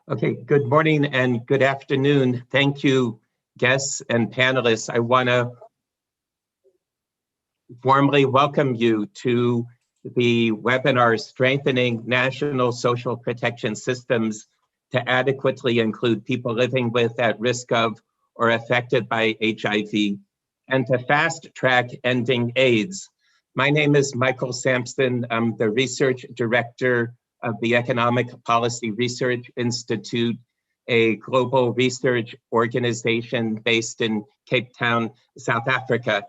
Okay, good morning and good afternoon. Thank you, guests and panelists. I want to warmly welcome you to the webinar, Strengthening National Social Protection Systems to Adequately Include People Living with, at risk of, or affected by HIV, and to fast track ending AIDS. My name is Michael Sampson. I'm the Research Director of the Economic Policy Research Institute, a global research organization based in Cape Town, South Africa.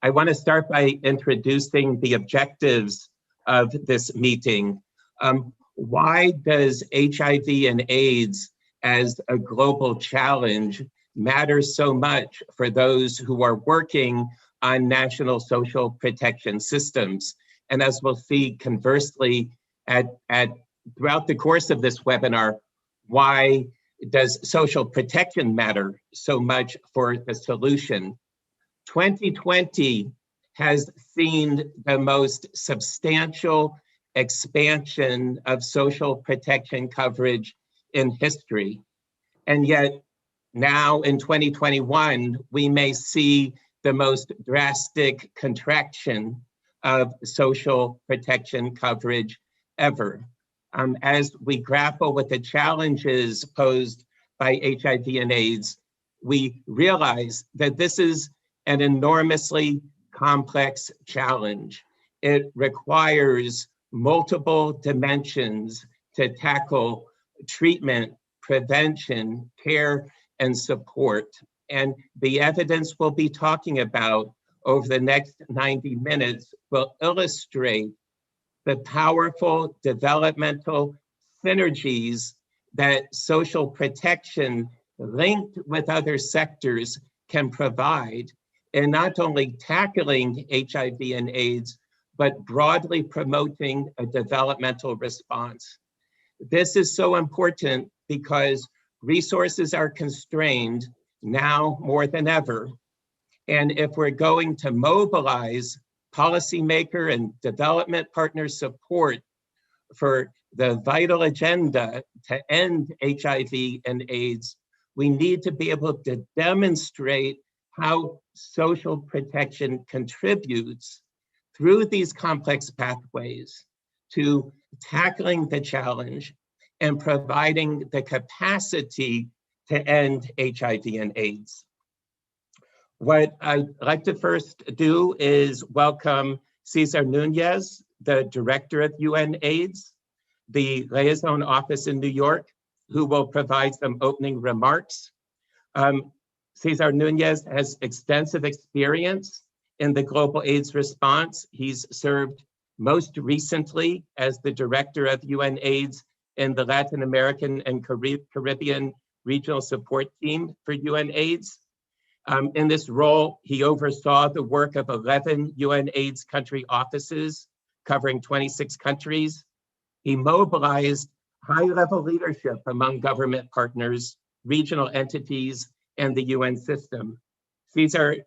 I want to start by introducing the objectives of this meeting. Why does HIV and AIDS as a global challenge matter so much for those who are working on national social protection systems? And as we'll see conversely throughout the course of this webinar, why does social protection matter so much for the solution? 2020 has seen the most substantial expansion of social protection coverage in history. And yet now in 2021, we may see the most drastic contraction of social protection coverage ever. As we grapple with the challenges posed by HIV and AIDS, we realize that this is an enormously complex challenge. It requires multiple dimensions to tackle treatment, prevention, care, and support. And the evidence we'll be talking about over the next 90 minutes will illustrate the powerful developmental synergies that social protection linked with other sectors can provide in not only tackling HIV and AIDS, but broadly promoting a developmental response. This is so important because resources are constrained now more than ever. And if we're going to mobilize policymaker and development partner support for the vital agenda to end HIV and AIDS, we need to be able to demonstrate how social protection contributes through these complex pathways to tackling the challenge and providing the capacity to end HIV and AIDS. What I'd like to first do is welcome Cesar Nunez, the director of UN AIDS, the liaison office in New York, who will provide some opening remarks. Cesar Nunez has extensive experience in the global AIDS response. He's served most recently as the director of UN AIDS in the Latin American and Caribbean Regional Support Team for UN AIDS. In this role, he oversaw the work of 11 UN AIDS country offices covering 26 countries. He mobilized high-level leadership among government partners, regional entities, and the UN system. Cesar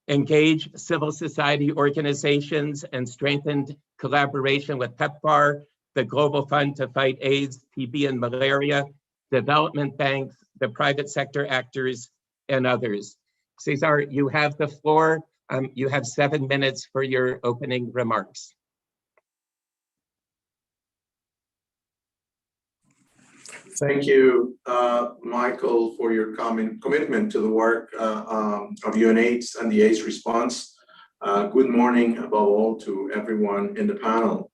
engaged civil society organizations and strengthened collaboration with PEPFAR, the Global Fund to Fight AIDS, TB, and Malaria, development banks, the private sector actors, and others. Cesar, you have the floor. You have 7 minutes for your opening remarks. Thank you, Michael, for your commitment to the work of UNAIDS and the AIDS response. Good morning, above all, to everyone in the panel.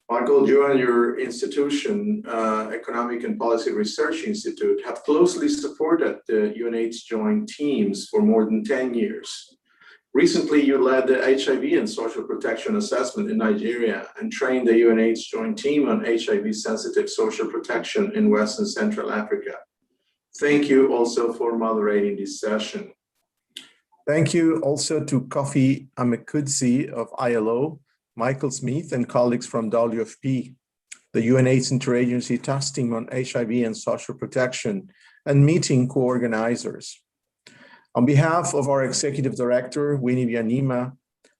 Michael, you and your institution, Economic and Policy Research Institute, have closely supported the UNAIDS joint teams for more than 10 years. Recently, you led the HIV and social protection assessment in Nigeria and trained the UNAIDS joint team on HIV-sensitive social protection in West and Central Africa. Thank you also for moderating this session. Thank you also to Kofi Amekudzi of ILO, Michael Smith and colleagues from WFP, the UNAIDS Interagency Task Team on HIV and Social Protection, and meeting co-organizers. On behalf of our Executive Director, Winnie Byanyima,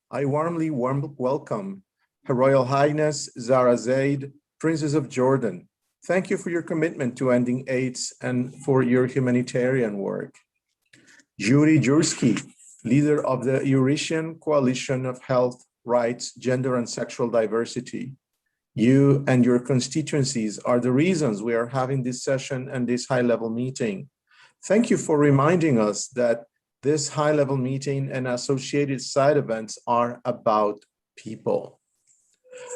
I warmly welcome Her Royal Highness Zara Zaid, Princess of Jordan, Thank you for your commitment to ending AIDS and for your humanitarian work. Yuri, leader of the Eurasian Coalition of Health, Rights, Gender and Sexual Diversity. You and your constituencies are the reasons we are having this session and this high-level meeting. Thank you for reminding us that this high-level meeting and associated side events are about people.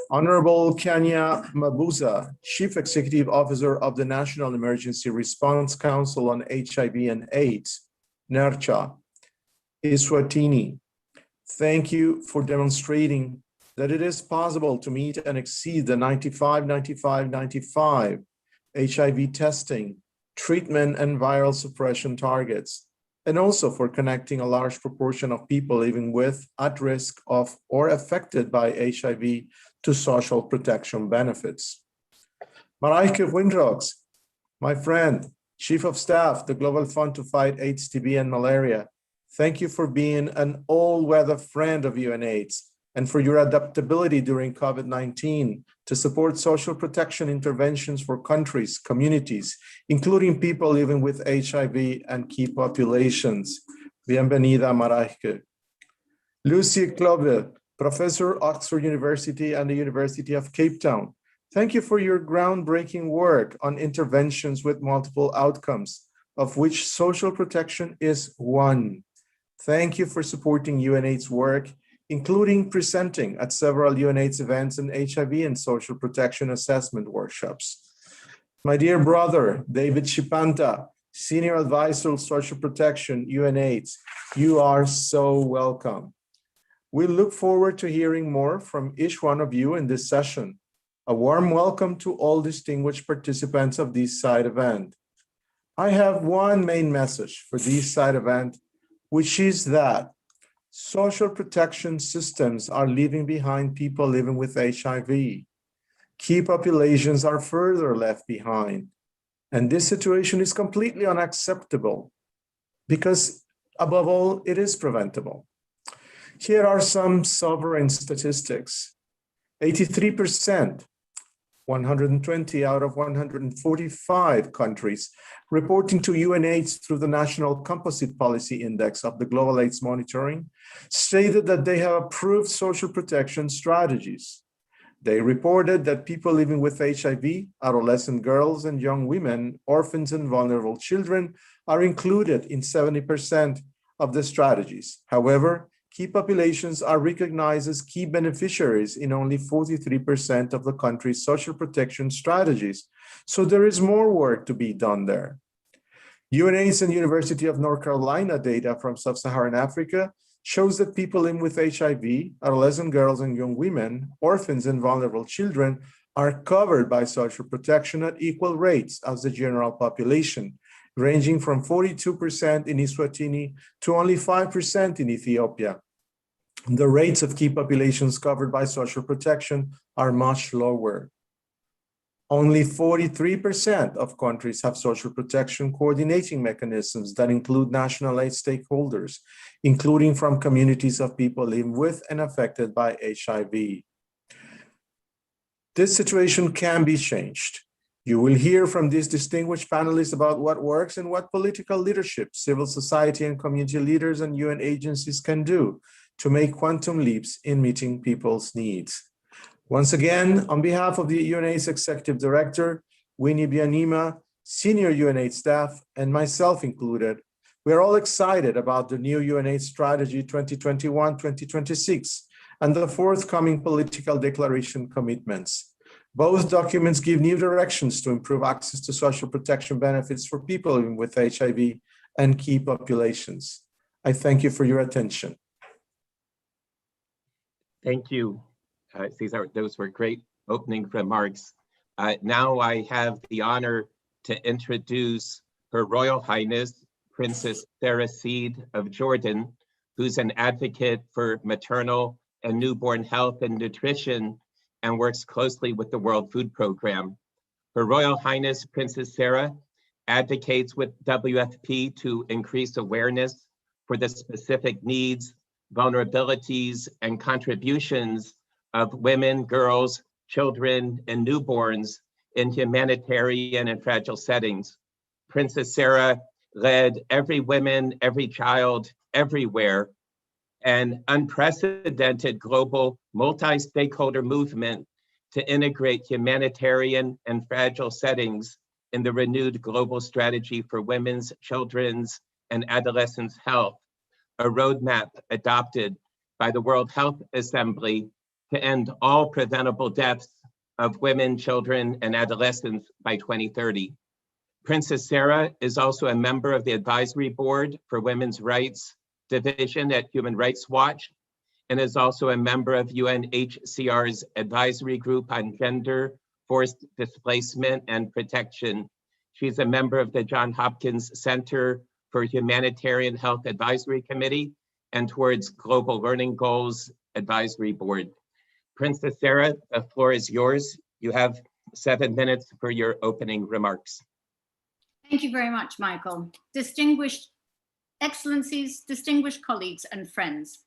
Honorable Kenya Mabuza, Chief Executive Officer of the National Emergency Response Council on HIV and AIDS, NERCHA, Eswatini, thank you for demonstrating that it is possible to meet and exceed the 95-95-95 HIV testing, treatment, and viral suppression targets, and also for connecting a large proportion of people living with, at risk of, or affected by HIV to social protection benefits. Marijke Windrox, my friend, Chief of Staff, the Global Fund to Fight AIDS, TB, and Malaria, thank you for being an all-weather friend of UNAIDS and for your adaptability during COVID-19 to support social protection interventions for countries, communities, including people living with HIV and key populations. Bienvenida, Marijke. Lucie Clover, Professor, Oxford University and the University of Cape Town. Thank you for your groundbreaking work on interventions with multiple outcomes, of which social protection is one. Thank you for supporting UNAIDS work, including presenting at several UNAIDS events and HIV and social protection assessment workshops. My dear brother, David Chapanta, Senior Advisor, Social Protection, UNAIDS, you are so welcome. We look forward to hearing more from each one of you in this session. A warm welcome to all distinguished participants of this side event. I have one main message for this side event, which is that social protection systems are leaving behind people living with HIV. Key populations are further left behind. And this situation is completely unacceptable because, above all, it is preventable. Here are some sovereign statistics. 83%, 120 out of 145 countries reporting to UNAIDS through the National Composite Policy Index of the Global AIDS Monitoring stated that they have approved social protection strategies. They reported that people living with HIV, adolescent girls and young women, orphans and vulnerable children are included in 70% of the strategies. However, key populations are recognized as key beneficiaries in only 43% of the country's social protection strategies. So there is more work to be done there. UNAIDS and University of North Carolina data from Sub-Saharan Africa shows that people living with HIV, adolescent girls and young women, orphans and vulnerable children are covered by social protection at equal rates as the general population, ranging from 42% in Eswatini to only 5% in Ethiopia. The rates of key populations covered by social protection are much lower. Only 43% of countries have social protection coordinating mechanisms that include national aid stakeholders, including from communities of people living with and affected by HIV. This situation can be changed. You will hear from these distinguished panelists about what works and what political leadership, civil society and community leaders and UN agencies can do to make quantum leaps in meeting people's needs. Once again, on behalf of the UNAIDS Executive Director, Winnie Byanyima, senior UNAIDS staff, and myself included, we are all excited about the new UNAIDS Strategy 2021-2026 and the forthcoming political declaration commitments. Both documents give new directions to improve access to social protection benefits for people living with HIV and key populations. I thank you for your attention. Thank you, Cesar. Those were great opening remarks. Now I have the honor to introduce Her Royal Highness, Princess Sarah Seed of Jordan, who's an advocate for maternal and newborn health and nutrition and works closely with the World Food Program. Her Royal Highness, Princess Sarah, advocates with WFP to increase awareness for the specific needs, vulnerabilities, and contributions of women, girls, children, and newborns in humanitarian and fragile settings. Princess Sarah led Every Woman, Every Child, Everywhere, an unprecedented global multi-stakeholder movement to integrate humanitarian and fragile settings in the renewed global strategy for women's, children's, and adolescents' health, a roadmap adopted by the World Health Assembly to end all preventable deaths of women, children, and adolescents by 2030. Princess Sarah is also a member of the advisory board for Women's Rights Division at Human Rights Watch, and is also a member of UNHCR's Advisory Group on Gender, Forced Displacement, and Protection. She's a member of the Johns Hopkins Center for Humanitarian Health Advisory Committee and Towards Global Learning Goals Advisory Board. Princess Sarah, the floor is yours. You have 7 minutes for your opening remarks. Thank you very much, Michael. Distinguished Excellencies, distinguished colleagues and friends.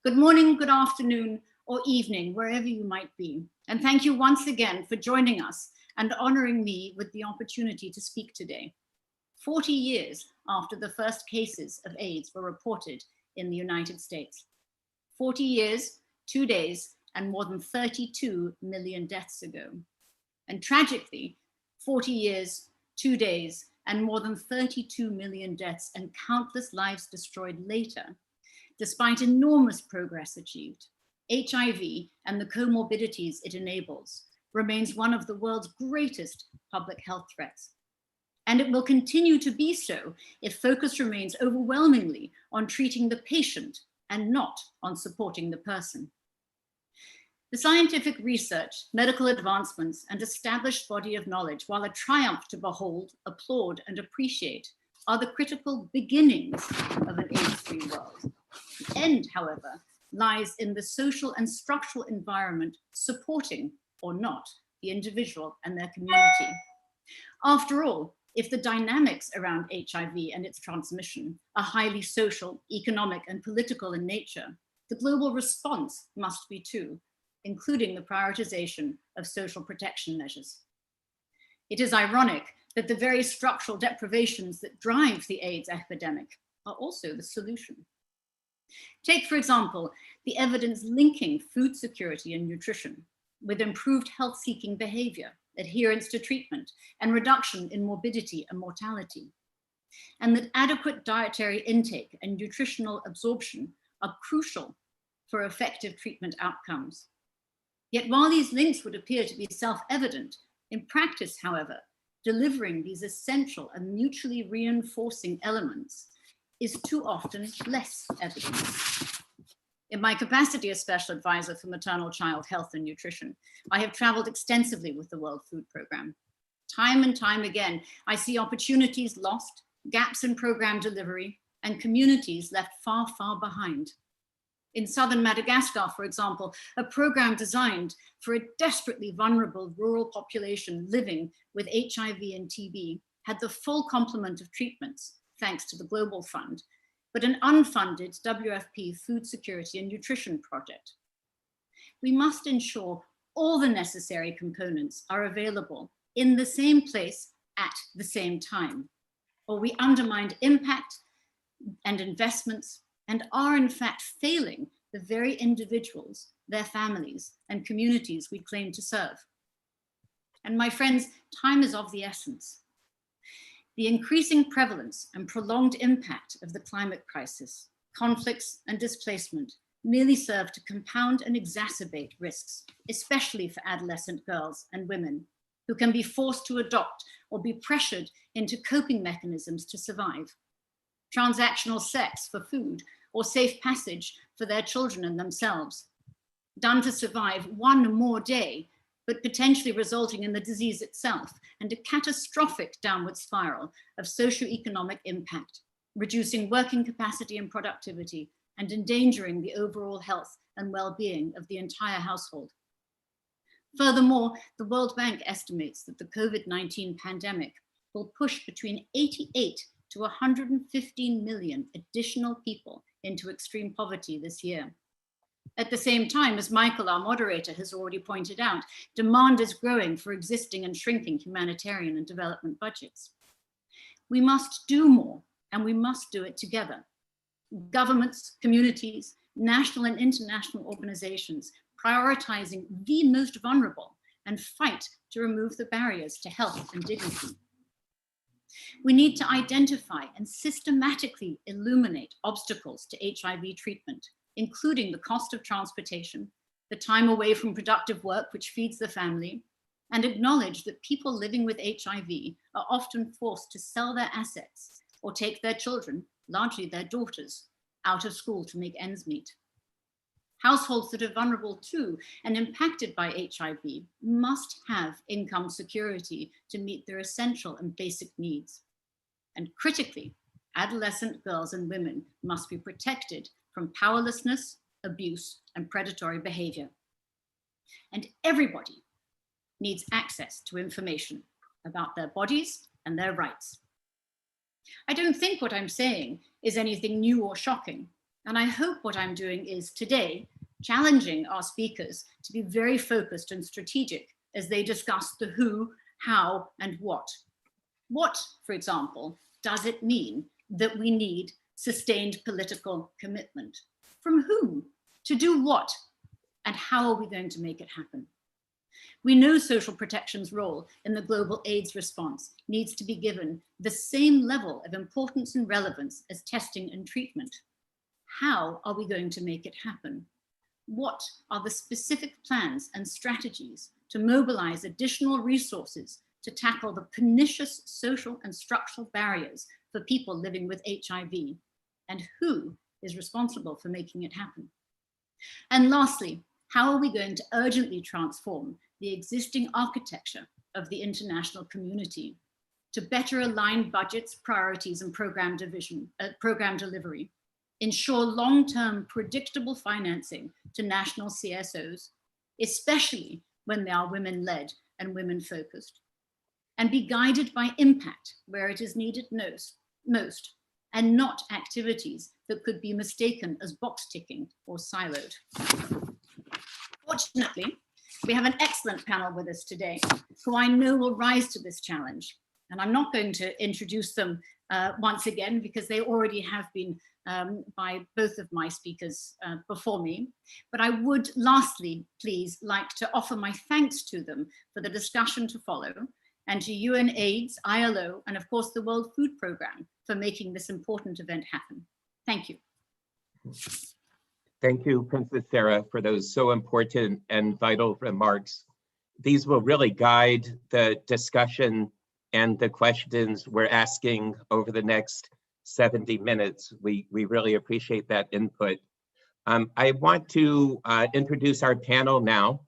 Good morning, good afternoon, or evening, wherever you might be. And thank you once again for joining us and honoring me with the opportunity to speak today. 40 years after the first cases of AIDS were reported in the United States. 40 years, 2 days, and more than 32 million deaths ago. And tragically, 40 years, 2 days, and more than 32 million deaths and countless lives destroyed later, despite enormous progress achieved, HIV and the comorbidities it enables remains one of the world's greatest public health threats. And it will continue to be so if focus remains overwhelmingly on treating the patient and not on supporting the person. The scientific research, medical advancements, and established body of knowledge, while a triumph to behold, applaud, and appreciate, are the critical beginnings of an AIDS-free world. The end, however, lies in the social and structural environment supporting, or not, the individual and their community. After all, if the dynamics around HIV and its transmission are highly social, economic, and political in nature, the global response must be too, including the prioritization of social protection measures. It is ironic that the very structural deprivations that drive the AIDS epidemic are also the solution. Take, for example, the evidence linking food security and nutrition with improved health-seeking behavior, adherence to treatment, and reduction in morbidity and mortality. And that adequate dietary intake and nutritional absorption are crucial for effective treatment outcomes. Yet while these links would appear to be self-evident, in practice, however, delivering these essential and mutually reinforcing elements is too often less evident. In my capacity as Special Advisor for Maternal Child Health and Nutrition, I have traveled extensively with the World Food Programme. Time and time again, I see opportunities lost, gaps in program delivery, and communities left far, far behind. In southern Madagascar, for example, a program designed for a desperately vulnerable rural population living with HIV and TB had the full complement of treatments, thanks to the Global Fund, but an unfunded WFP food security and nutrition project. We must ensure all the necessary components are available in the same place at the same time, or we undermine impact and investments and are in fact failing the very individuals, their families, and communities we claim to serve. And my friends, time is of the essence. The increasing prevalence and prolonged impact of the climate crisis, conflicts, and displacement merely serve to compound and exacerbate risks, especially for adolescent girls and women, who can be forced to adopt or be pressured into coping mechanisms to survive. Transactional sex for food or safe passage for their children and themselves, done to survive one more day, but potentially resulting in the disease itself and a catastrophic downward spiral of socioeconomic impact, reducing working capacity and productivity and endangering the overall health and well-being of the entire household. Furthermore, the World Bank estimates that the COVID-19 pandemic will push between 88 to 115 million additional people into extreme poverty this year. At the same time, as Michael, our moderator, has already pointed out, demand is growing for existing and shrinking humanitarian and development budgets. We must do more, and we must do it together. Governments, communities, national and international organizations, prioritizing the most vulnerable and fight to remove the barriers to health and dignity. We need to identify and systematically illuminate obstacles to HIV treatment, including the cost of transportation, the time away from productive work which feeds the family, and acknowledge that people living with HIV are often forced to sell their assets or take their children, largely their daughters, out of school to make ends meet. Households that are vulnerable to and impacted by HIV must have income security to meet their essential and basic needs. And critically, adolescent girls and women must be protected from powerlessness, abuse, and predatory behavior. And everybody needs access to information about their bodies and their rights. I don't think what I'm saying is anything new or shocking, and I hope what I'm doing is today challenging our speakers to be very focused and strategic as they discuss the who, how, and what. What, for example, does it mean that we need sustained political commitment? From whom? To do what? And how are we going to make it happen? We know social protection's role in the global AIDS response needs to be given the same level of importance and relevance as testing and treatment. How are we going to make it happen? What are the specific plans and strategies to mobilize additional resources to tackle the pernicious social and structural barriers for people living with HIV? And who is responsible for making it happen? And lastly, how are we going to urgently transform the existing architecture of the international community to better align budgets, priorities, and program delivery, ensure long-term predictable financing to national CSOs, especially when they are women-led and women-focused, and be guided by impact where it is needed most, and not activities that could be mistaken as box ticking or siloed. Fortunately, we have an excellent panel with us today who I know will rise to this challenge. And I'm not going to introduce them once again because they already have been by both of my speakers before me. But I would lastly, please, like to offer my thanks to them for the discussion to follow, and to UNAIDS, ILO, and of course the World Food Programme for making this important event happen. Thank you. Thank you, Princess Sarah, for those so important and vital remarks. These will really guide the discussion and the questions we're asking over the next 70 minutes. We really appreciate that input. I want to introduce our panel now,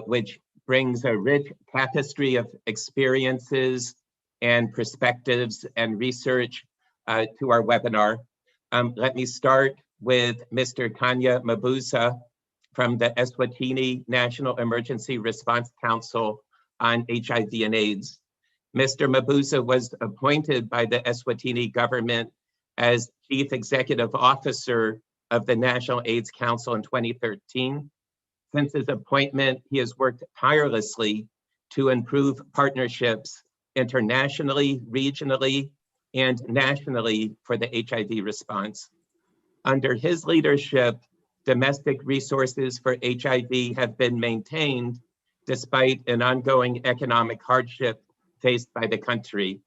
which brings a rich tapestry of experiences and perspectives and research to our webinar. Let me start with Mr. Kanya Mabuza from the Eswatini National Emergency Response Council on HIV and AIDS. Mr. Mabuza was appointed by the Eswatini government as Chief Executive Officer of the National AIDS Council in 2013. Since his appointment, he has worked tirelessly to improve partnerships internationally, regionally, and nationally for the HIV response. Under his leadership, domestic resources for HIV have been maintained despite an ongoing economic hardship faced by the country.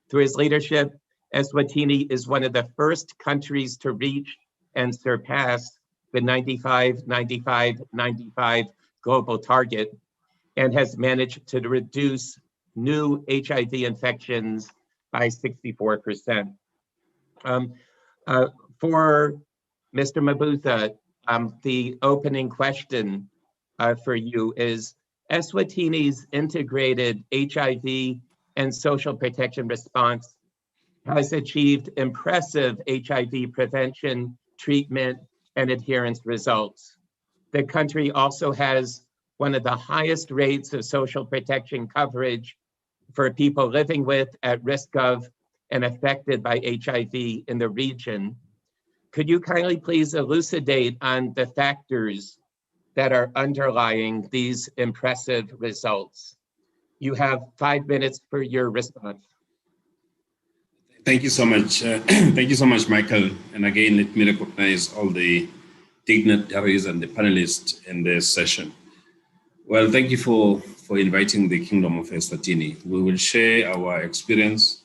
Through his leadership, Eswatini is one of the first countries to reach and surpass the 95-95-95 global target, and has managed to reduce new HIV infections by 64%. For Mr. Mabuza, the opening question for you is, Eswatini's integrated HIV and social protection response has achieved impressive HIV prevention, treatment, and adherence results. The country also has one of the highest rates of social protection coverage for people living with, at risk of, and affected by HIV in the region. could you kindly please elucidate on the factors that are underlying these impressive results? You have 5 minutes for your response. Thank you so much. Thank you so much, Michael. And again, let me recognize all the dignitaries and the panelists in this session. Well, thank you for inviting the Kingdom of Eswatini. We will share our experience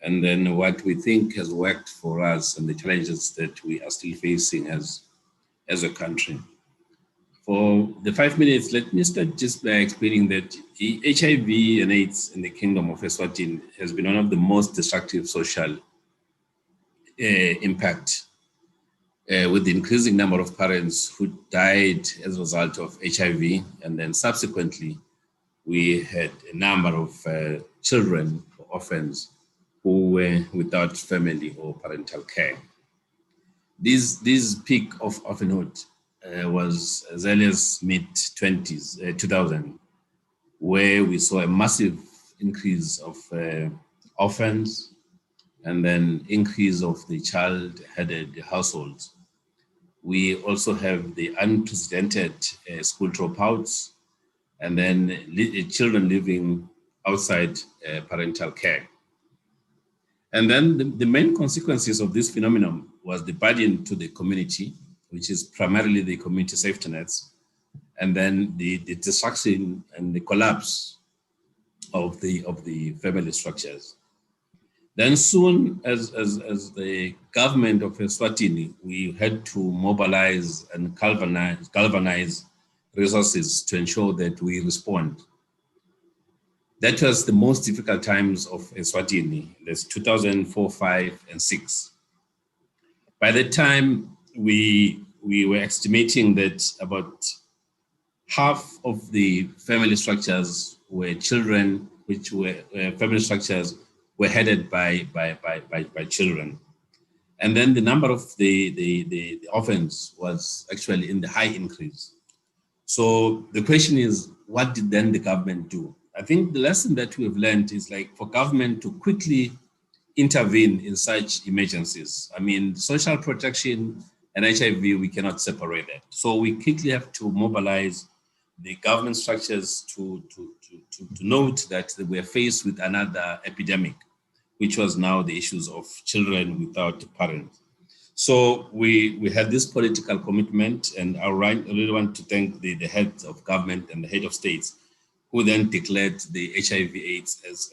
and then what we think has worked for us and the challenges that we are still facing as a country. For the 5 minutes, let me start just by explaining that HIV and AIDS in the Kingdom of Eswatini has been one of the most destructive social impact, with the increasing number of parents who died as a result of HIV, and then subsequently we had a number of children, orphans, who were without family or parental care. This peak of orphanhood was as early as mid-20s, 2000, where we saw a massive increase of orphans and then increase of the child-headed households. We also have the unprecedented school dropouts and then children living outside parental care. And then the main consequences of this phenomenon was the burden to the community, which is primarily the community safety nets, and then the destruction and the collapse of the family structures. Then soon as the government of Eswatini, we had to mobilize and galvanize resources to ensure that we respond. That was the most difficult times of Eswatini. That's 2004, 5, and 6. By that time, we were estimating that about half of the family structures were children, which were family structures were headed by children. And then the number of the orphans was actually in the high increase. So the question is, what did then the government do? I think the lesson that we've learned is like for government to quickly intervene in such emergencies. I mean, social protection and HIV, we cannot separate that. So we quickly have to mobilize the government structures to note that we are faced with another epidemic, which was now the issues of children without parents. So we had this political commitment, and I really want to thank the heads of government and the head of states who then declared the HIV/AIDS as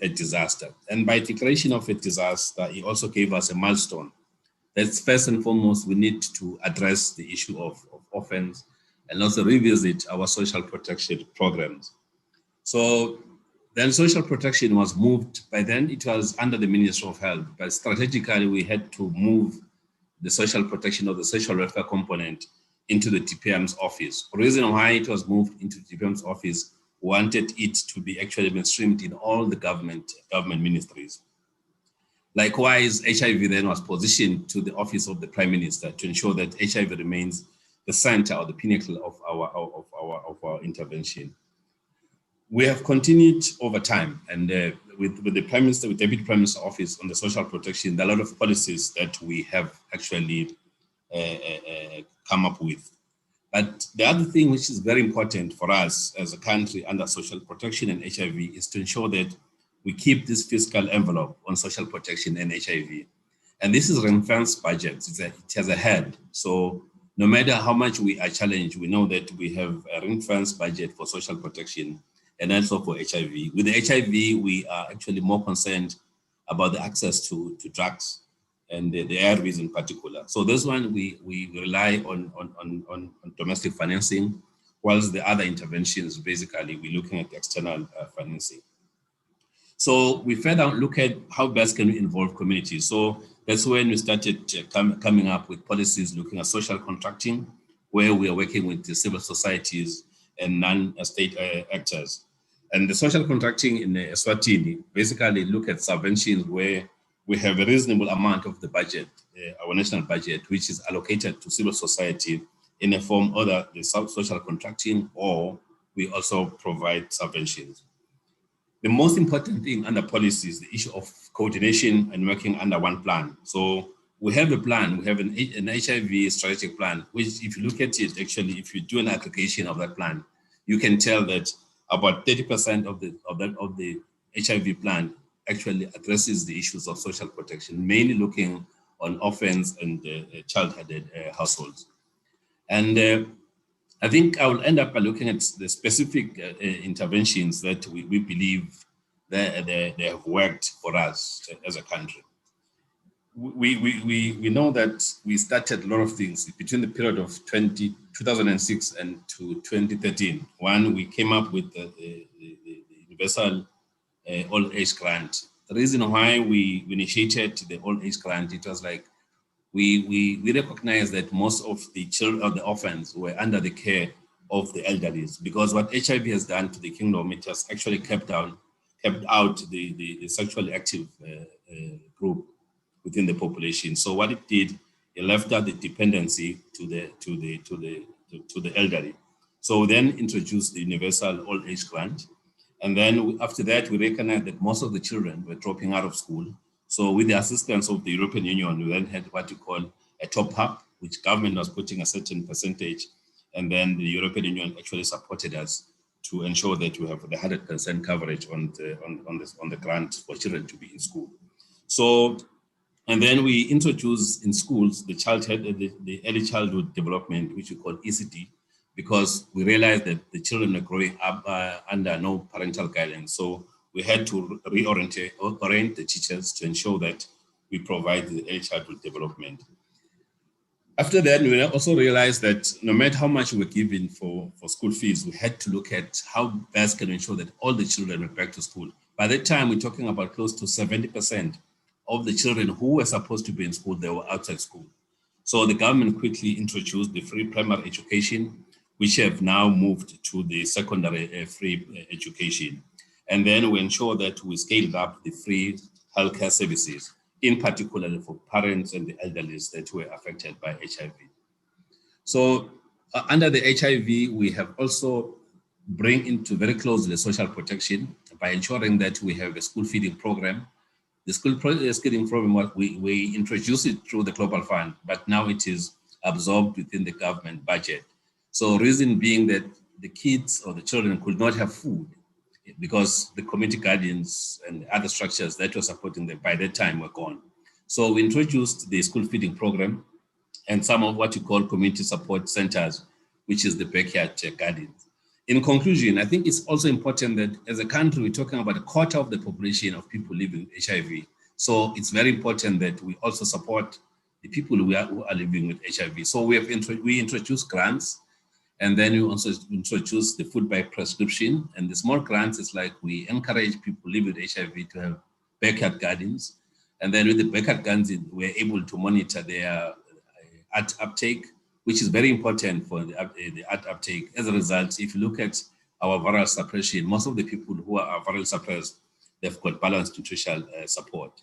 a disaster. And by declaration of a disaster, he also gave us a milestone. That's first and foremost, we need to address the issue of orphans and also revisit our social protection programs. So then social protection was moved. By then it was under the Ministry of Health, but strategically we had to move the social protection of the social welfare component into the TPM's office. The reason why it was moved into the TPM's office, wanted it to be actually mainstreamed in all the government ministries. Likewise, HIV then was positioned to the office of the Prime Minister to ensure that HIV remains the center or the pinnacle of our intervention. We have continued over time, and with the Prime Minister, with Deputy Prime Minister Office on the social protection, there are a lot of policies that we have actually come up with. But the other thing which is very important for us as a country under social protection and HIV is to ensure that we keep this fiscal envelope on social protection and HIV. And this is ring-fenced budget. It has a head. So no matter how much we are challenged, we know that we have a ring-fenced budget for social protection and also for HIV. With the HIV, we are actually more concerned about the access to drugs and the ARVs in particular. So this one, we rely on domestic financing, whilst the other interventions, basically, we're looking at external financing. So we further look at how best can we involve communities. So that's when we started coming up with policies looking at social contracting, where we are working with the civil societies and non-state actors. And the social contracting in Eswatini basically look at subventions where we have a reasonable amount of the budget, our national budget, which is allocated to civil society in a form either the social contracting, or we also provide subventions. The most important thing under policy is the issue of coordination and working under one plan. So we have a plan. We have an HIV strategic plan, which if you look at it, actually, if you do an application of that plan, you can tell that about 30% of the HIV plan actually addresses the issues of social protection, mainly looking on orphans and child-headed households. And I think I will end up by looking at the specific interventions that we believe that they have worked for us as a country. We know that we started a lot of things between the period of 2006 and to 2013. One, we came up with the universal old age grant. The reason why we initiated the old age grant, it was like we recognize that most of the children of the orphans were under the care of the elderly, because what HIV has done to the kingdom, it has actually kept out the sexually active group within the population. So what it did, it left out the dependency to the elderly. So we then introduced the universal old age grant. And then after that, we recognized that most of the children were dropping out of school. So with the assistance of the European Union, we then had what you call a top-up, which government was putting a certain percentage. And then the European Union actually supported us to ensure that we have the 100% coverage on the grant for children to be in school. So, and then we introduced in schools the early childhood development, which we call ECD, because we realized that the children are growing up under no parental guidance. So we had to orient the teachers to ensure that we provide the early childhood development. After that, we also realized that no matter how much we're giving for school fees, we had to look at how best can we ensure that all the children were back to school. By that time, we're talking about close to 70% of the children who were supposed to be in school, they were outside school. So the government quickly introduced the free primary education, which have now moved to the secondary free education. And then we ensure that we scaled up the free healthcare services, in particular for parents and the elderly that were affected by HIV. So under the HIV, we have also bring into very closely the social protection by ensuring that we have a school feeding program. The school feeding program, we introduced it through the Global Fund, but now it is absorbed within the government budget. So reason being that the kids or the children could not have food because the community guardians and other structures that were supporting them by that time were gone. So we introduced the school feeding program and some of what you call community support centers, which is the backyard gardens. In conclusion, I think it's also important that as a country, we're talking about a quarter of the population of people living with HIV. So it's very important that we also support the people who are living with HIV. So we introduced grants, and then we also introduced the food by prescription. And the small grants is like we encourage people living with HIV to have backyard gardens. And then with the backyard gardens, we're able to monitor their uptake, which is very important for the uptake. As a result, if you look at our viral suppression, most of the people who are viral suppressed, they've got balanced nutritional support.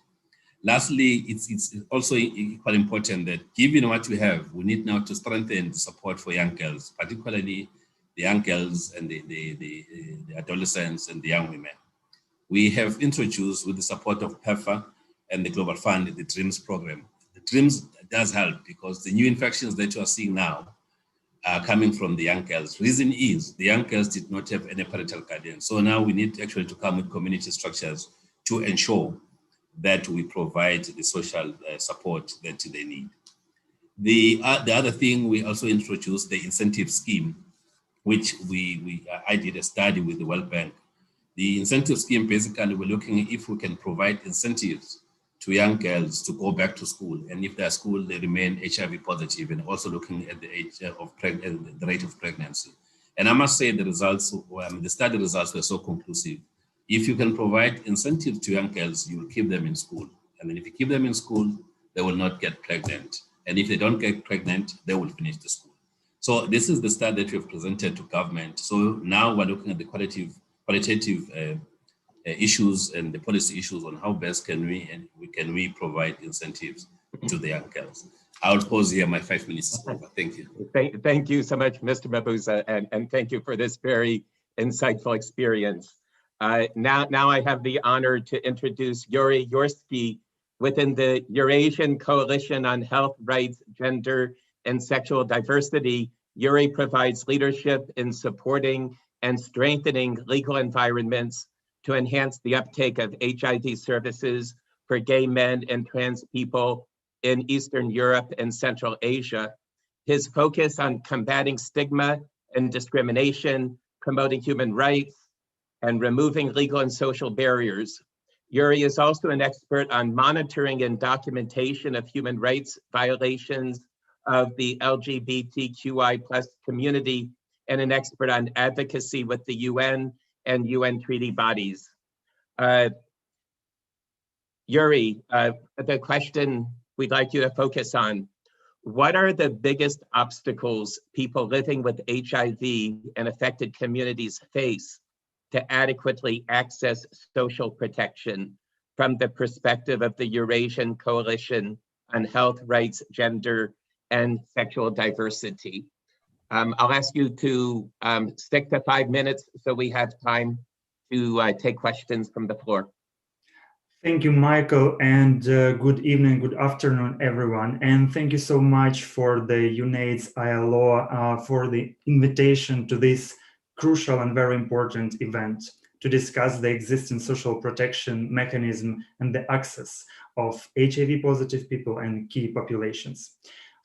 Lastly, it's also equally important that given what we have, we need now to strengthen the support for young girls, particularly the young girls and the adolescents and the young women. We have introduced, with the support of PEPFAR and the Global Fund, the DREAMS program. The DREAMS does help because the new infections that you are seeing now are coming from the young girls. Reason is the young girls did not have any parental guidance. So now we need actually to come with community structures to ensure that we provide the social support that they need. The other thing, we also introduced the incentive scheme, which I did a study with the World Bank. The incentive scheme, basically, we're looking if we can provide incentives to young girls to go back to school. And if they're at school, they remain HIV positive, and also looking at the age of the rate of pregnancy. And I must say the results, the study results were so conclusive. If you can provide incentives to young girls, you will keep them in school. And then if you keep them in school, they will not get pregnant. And if they don't get pregnant, they will finish the school. So this is the study that we have presented to government. So now we're looking at the qualitative issues and the policy issues on how best can we provide incentives to the young girls. I'll pause here. My 5 minutes is over. Thank you. Thank you so much, Mr. Mabuza, and thank you for this very insightful experience. Now I have the honor to introduce Yuri Within the Eurasian Coalition on Health, Rights, Gender, and Sexual Diversity, Yuri provides leadership in supporting and strengthening legal environments to enhance the uptake of HIV services for gay men and trans people in Eastern Europe and Central Asia. His focus on combating stigma and discrimination, promoting human rights, and removing legal and social barriers. Yuri is also an expert on monitoring and documentation of human rights violations of the LGBTQI+ community, and an expert on advocacy with the UN and UN treaty bodies. Yuri, the question we'd like you to focus on: what are the biggest obstacles people living with HIV and affected communities face to adequately access social protection from the perspective of the Eurasian Coalition on Health, Rights, Gender, and Sexual Diversity? I'll ask you to stick to 5 minutes so we have time to take questions from the floor. Thank you, Michael, and good evening, good afternoon, everyone. And thank you so much for the UNAIDS ILO for the invitation to this crucial and very important event to discuss the existing social protection mechanism and the access of HIV positive people and key populations.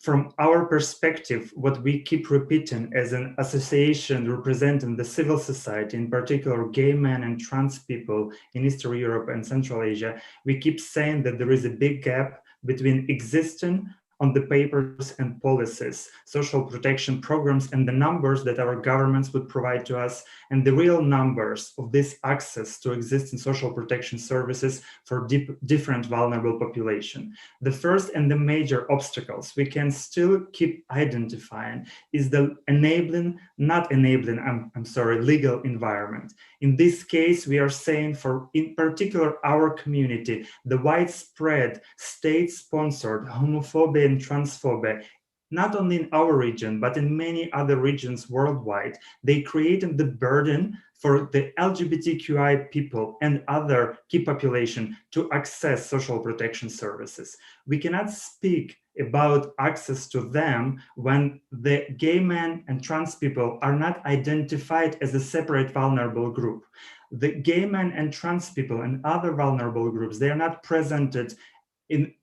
From our perspective, what we keep repeating as an association representing the civil society, in particular gay men and trans people in Eastern Europe and Central Asia, we keep saying that there is a big gap between existing on the papers and policies, social protection programs, and the numbers that our governments would provide to us, and the real numbers of this access to existing social protection services for different vulnerable population. The first and the major obstacles we can still keep identifying is the legal environment. In this case, we are saying for, in particular, our community, the widespread state-sponsored homophobia and transphobia, not only in our region, but in many other regions worldwide, they created the burden for the LGBTQI people and other key population to access social protection services. We cannot speak about access to them when the gay men and trans people are not identified as a separate vulnerable group. The gay men and trans people and other vulnerable groups, they are not presented in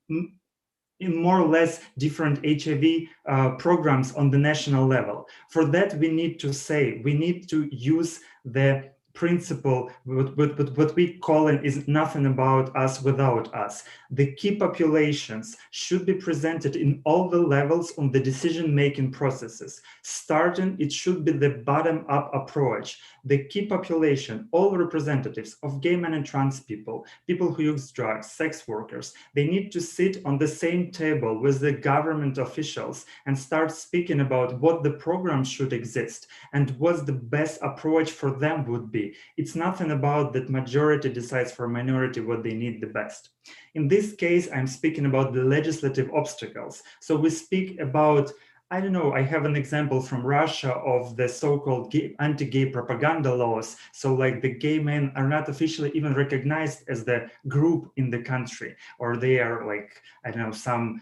more or less different HIV programs on the national level. For that, we need to use the principle, what we call it is nothing about us without us. The key populations should be presented in all the levels on the decision-making processes. Starting, it should be the bottom-up approach. The key population, all representatives of gay men and trans people, people who use drugs, sex workers, they need to sit on the same table with the government officials and start speaking about what the programs should exist and what the best approach for them would be. It's nothing about that majority decides for minority what they need the best. In this case, I'm speaking about the legislative obstacles. So we speak about, I don't know, I have an example from Russia of the so-called anti-gay propaganda laws. So like the gay men are not officially even recognized as the group in the country, or they are like, I don't know, some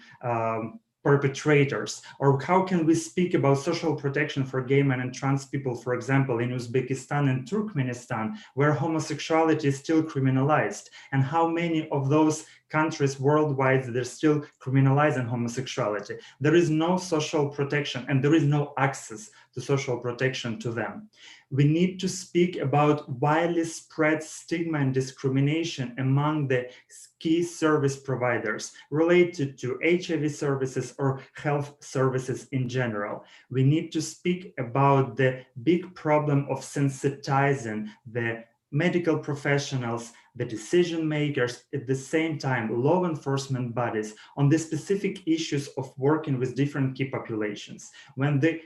perpetrators. Or how can we speak about social protection for gay men and trans people, for example, in Uzbekistan and Turkmenistan, where homosexuality is still criminalized, and how many of those countries worldwide they're still criminalizing homosexuality. There is no social protection and there is no access to social protection to them. We need to speak about widely spread stigma and discrimination among the key service providers related to HIV services or health services in general. We need to speak about the big problem of sensitizing the medical professionals, the decision makers, at the same time, law enforcement bodies on the specific issues of working with different key populations. When the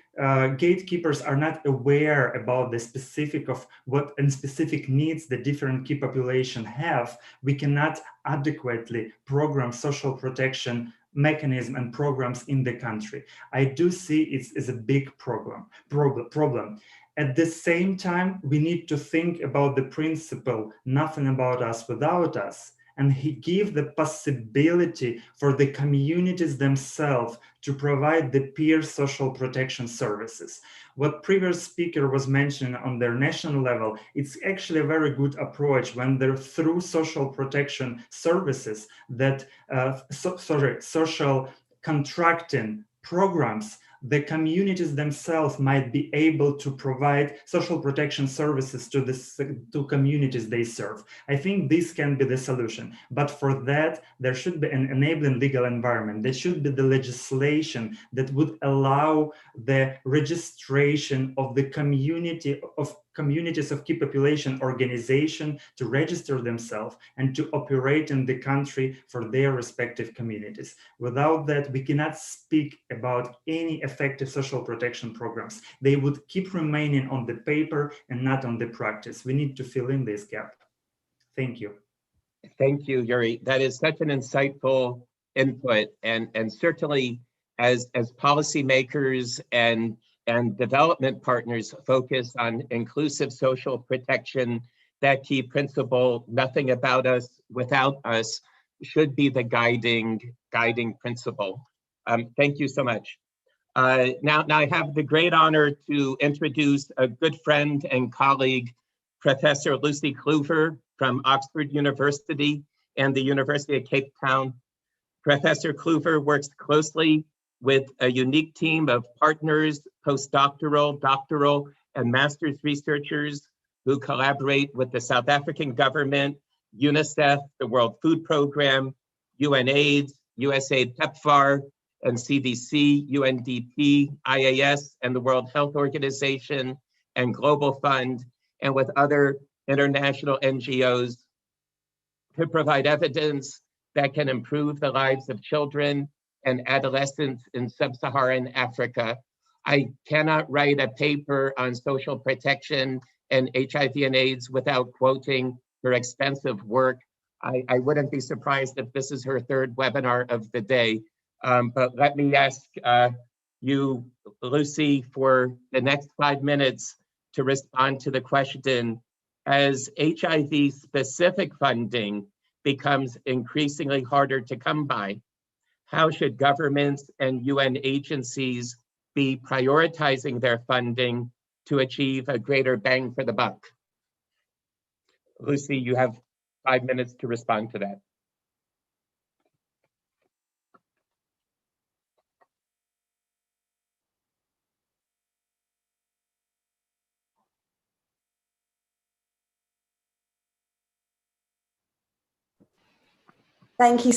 gatekeepers are not aware about the specific of what and specific needs the different key population have, we cannot adequately program social protection mechanism and programs in the country. I do see it as a big problem. At the same time, we need to think about the principle, nothing about us without us, and he give the possibility for the communities themselves to provide the peer social protection services. What previous speaker was mentioning on their national level, it's actually a very good approach when they're through social protection services that, social contracting programs, the communities themselves might be able to provide social protection services to communities they serve. I think this can be the solution. But for that, there should be an enabling legal environment. There should be the legislation that would allow the registration of the communities of key population organization to register themselves and to operate in the country for their respective communities. Without that, we cannot speak about any effective social protection programs. They would keep remaining on the paper and not on the practice. We need to fill in this gap. Thank you. Thank you, Yuri. That is such an insightful input, and certainly as policymakers and development partners focus on inclusive social protection, that key principle, nothing about us without us, should be the guiding principle. Thank you so much. Now I have the great honor to introduce a good friend and colleague, Professor Lucy Kluver from Oxford University and the University of Cape Town. Professor Kluver works closely with a unique team of partners, postdoctoral, doctoral, and master's researchers who collaborate with the South African government, UNICEF, the World Food Program, UNAIDS, USAID PEPFAR, and CDC, UNDP, IAS, and the World Health Organization, and Global Fund, and with other international NGOs to provide evidence that can improve the lives of children and adolescents in sub-Saharan Africa. I cannot write a paper on social protection and HIV and AIDS without quoting her extensive work. I wouldn't be surprised if this is her third webinar of the day. But let me ask you, Lucy, for the next 5 minutes to respond to the question, as HIV-specific funding becomes increasingly harder to come by, how should governments and UN agencies be prioritizing their funding to achieve a greater bang for the buck? Lucy, you have 5 minutes to respond to that. Thank you.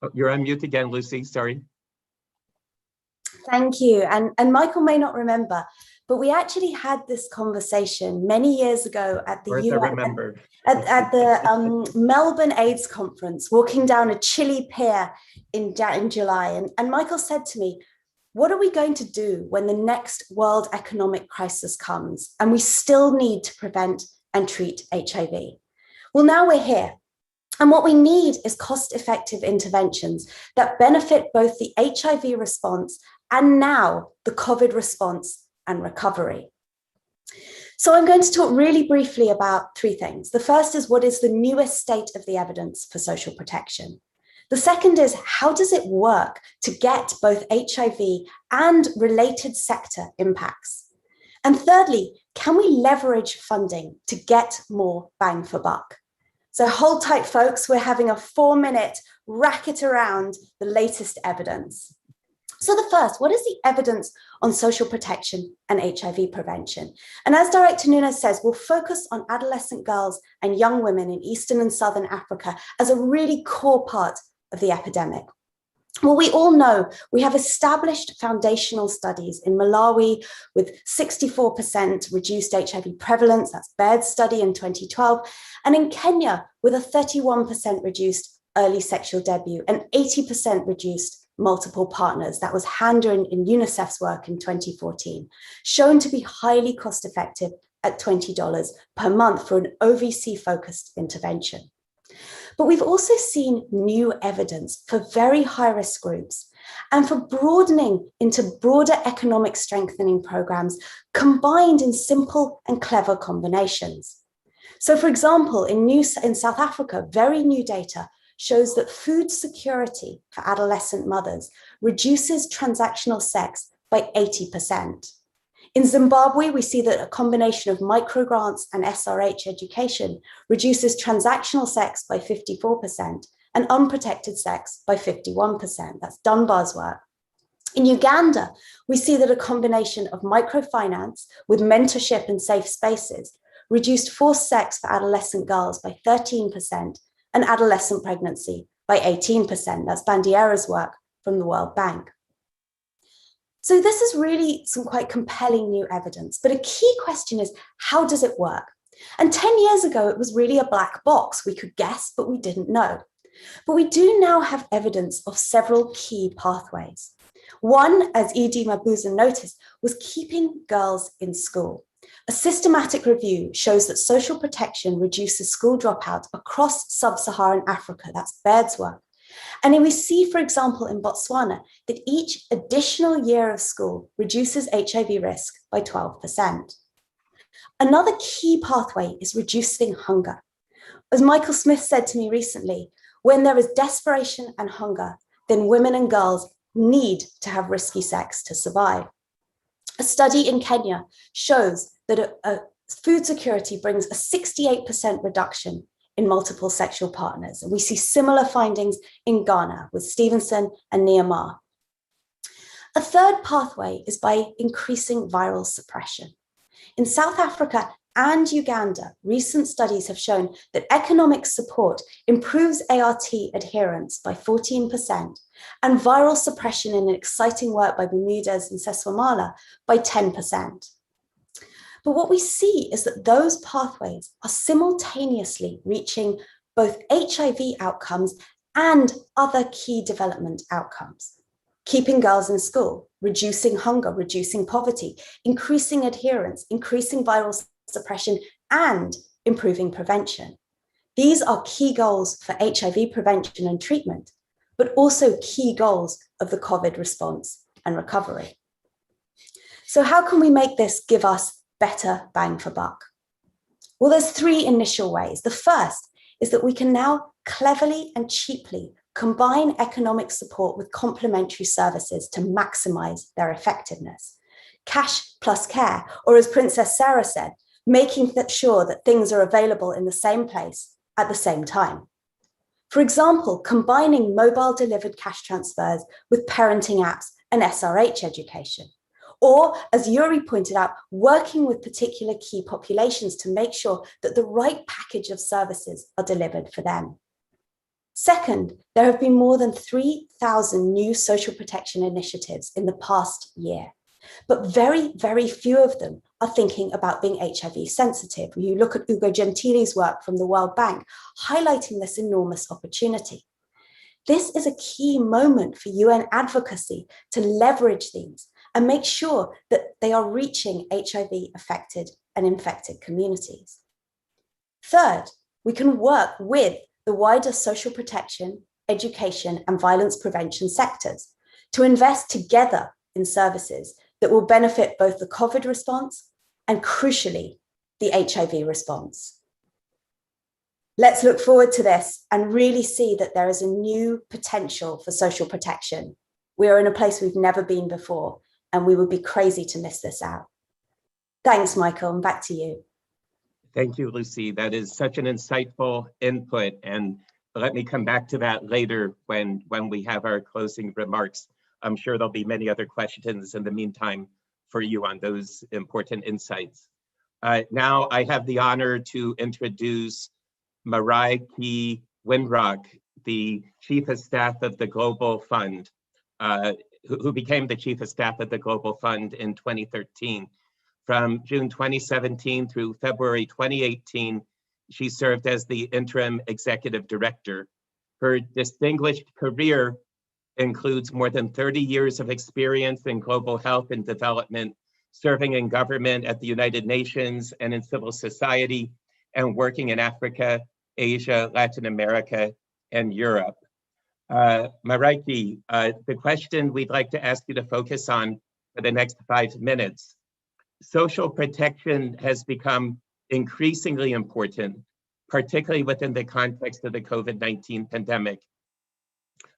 Oh, you're on mute again, Lucy, sorry. Thank you. And Michael may not remember, but we actually had this conversation many years ago at the UN, at the Melbourne AIDS conference, walking down a chilly pier in July. And Michael said to me, what are we going to do when the next world economic crisis comes and we still need to prevent and treat HIV? Well, now we're here. And what we need is cost-effective interventions that benefit both the HIV response and now the COVID response and recovery. So I'm going to talk really briefly about 3 things. The first is, what is the newest state of the evidence for social protection? The second is, how does it work to get both HIV and related sector impacts? And thirdly, can we leverage funding to get more bang for buck? So hold tight, folks. We're having a 4-minute racket around the latest evidence. So the first, what is the evidence on social protection and HIV prevention? And as Director Nunes says, we'll focus on adolescent girls and young women in Eastern and Southern Africa as a really core part of the epidemic. Well, we all know we have established foundational studies in Malawi with 64% reduced HIV prevalence, that's Baird's study in 2012, and in Kenya with a 31% reduced early sexual debut and 80% reduced multiple partners. That was Handa in UNICEF's work in 2014, shown to be highly cost effective at $20 per month for an OVC-focused intervention. But we've also seen new evidence for very high-risk groups and for broadening into broader economic strengthening programs combined in simple and clever combinations. So for example, in South Africa, very new data shows that food security for adolescent mothers reduces transactional sex by 80%. In Zimbabwe, we see that a combination of microgrants and SRH education reduces transactional sex by 54% and unprotected sex by 51%. That's Dunbar's work. In Uganda, we see that a combination of microfinance with mentorship and safe spaces reduced forced sex for adolescent girls by 13% and adolescent pregnancy by 18%. That's Bandiera's work from the World Bank. So this is really some quite compelling new evidence, but a key question is, how does it work? And 10 years ago, it was really a black box. We could guess, but we didn't know. But we do now have evidence of several key pathways. One, as Edie Mabuza noticed, was keeping girls in school. A systematic review shows that social protection reduces school dropout across sub-Saharan Africa. That's Baird's work. And then we see, for example, in Botswana, that each additional year of school reduces HIV risk by 12%. Another key pathway is reducing hunger. As Michael Smith said to me recently, when there is desperation and hunger, then women and girls need to have risky sex to survive. A study in Kenya shows that food security brings a 68% reduction in multiple sexual partners. And we see similar findings in Ghana with Stevenson and Nehemiah. A third pathway is by increasing viral suppression. In South Africa and Uganda, recent studies have shown that economic support improves ART adherence by 14% and viral suppression in an exciting work by Bermudez and Seswamala by 10%. But what we see is that those pathways are simultaneously reaching both HIV outcomes and other key development outcomes. Keeping girls in school, reducing hunger, reducing poverty, increasing adherence, increasing viral suppression, and improving prevention. These are key goals for HIV prevention and treatment, but also key goals of the COVID response and recovery. So how can we make this give us better bang for buck? Well, there's three initial ways. The first is that we can now cleverly and cheaply combine economic support with complementary services to maximize their effectiveness. Cash plus care, or as Princess Sarah said, making sure that things are available in the same place at the same time. For example, combining mobile delivered cash transfers with parenting apps and SRH education. Or, as Yuri pointed out, working with particular key populations to make sure that the right package of services are delivered for them. Second, there have been more than 3,000 new social protection initiatives in the past year, but very, very few of them are thinking about being HIV sensitive. You look at Ugo Gentili's work from the World Bank, highlighting this enormous opportunity. This is a key moment for UN advocacy to leverage these and make sure that they are reaching HIV-affected and infected communities. Third, we can work with the wider social protection, education, and violence prevention sectors to invest together in services that will benefit both the COVID response and, crucially, the HIV response. Let's look forward to this and really see that there is a new potential for social protection. We are in a place we've never been before, and we would be crazy to miss this out. Thanks, Michael, and back to you. Thank you, Lucy. That is such an insightful input, and let me come back to that later when we have our closing remarks. I'm sure there'll be many other questions in the meantime for you on those important insights. Now I have the honor to introduce Maraiki Winrock, the Chief of Staff of the Global Fund, who became the Chief of Staff of the Global Fund in 2013. From June 2017 through February 2018, she served as the interim executive director. Her distinguished career includes more than 30 years of experience in global health and development, serving in government at the United Nations and in civil society, and working in Africa, Asia, Latin America, and Europe. Maraiki, the question we'd like to ask you to focus on for the next 5 minutes. Social protection has become increasingly important, particularly within the context of the COVID-19 pandemic.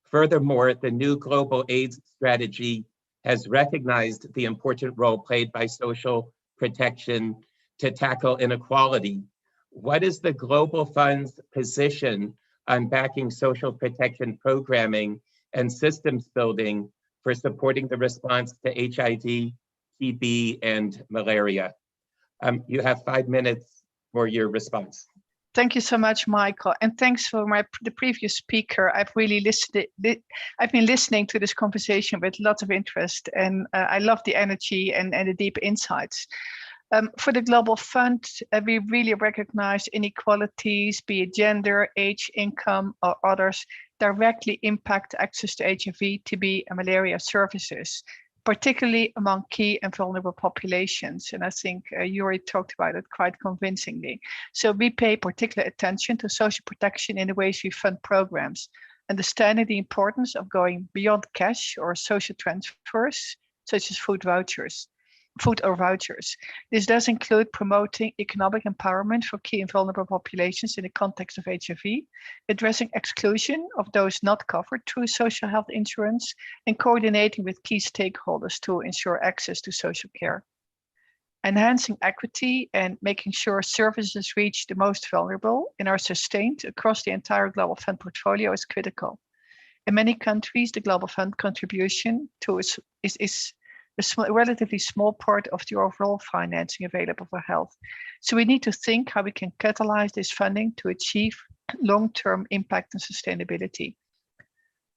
Furthermore, the new global AIDS strategy has recognized the important role played by social protection to tackle inequality. What is the Global Fund's position on backing social protection programming and systems building for supporting the response to HIV, TB, and malaria? You have 5 minutes for your response. Thank you so much, Michael, and thanks for the previous speaker. I've really listened. I've been listening to this conversation with lots of interest, and I love the energy and the deep insights. For the Global Fund, we really recognize inequalities, be it gender, age, income, or others, directly impact access to HIV, TB, and malaria services, particularly among key and vulnerable populations. And I think Yuri talked about it quite convincingly. So we pay particular attention to social protection in the ways we fund programs, understanding the importance of going beyond cash or social transfers, such as food or vouchers. This does include promoting economic empowerment for key and vulnerable populations in the context of HIV, addressing exclusion of those not covered through social health insurance, and coordinating with key stakeholders to ensure access to social care. Enhancing equity and making sure services reach the most vulnerable and are sustained across the entire Global Fund portfolio is critical. In many countries, the Global Fund contribution to is a relatively small part of the overall financing available for health. So we need to think how we can catalyze this funding to achieve long-term impact and sustainability.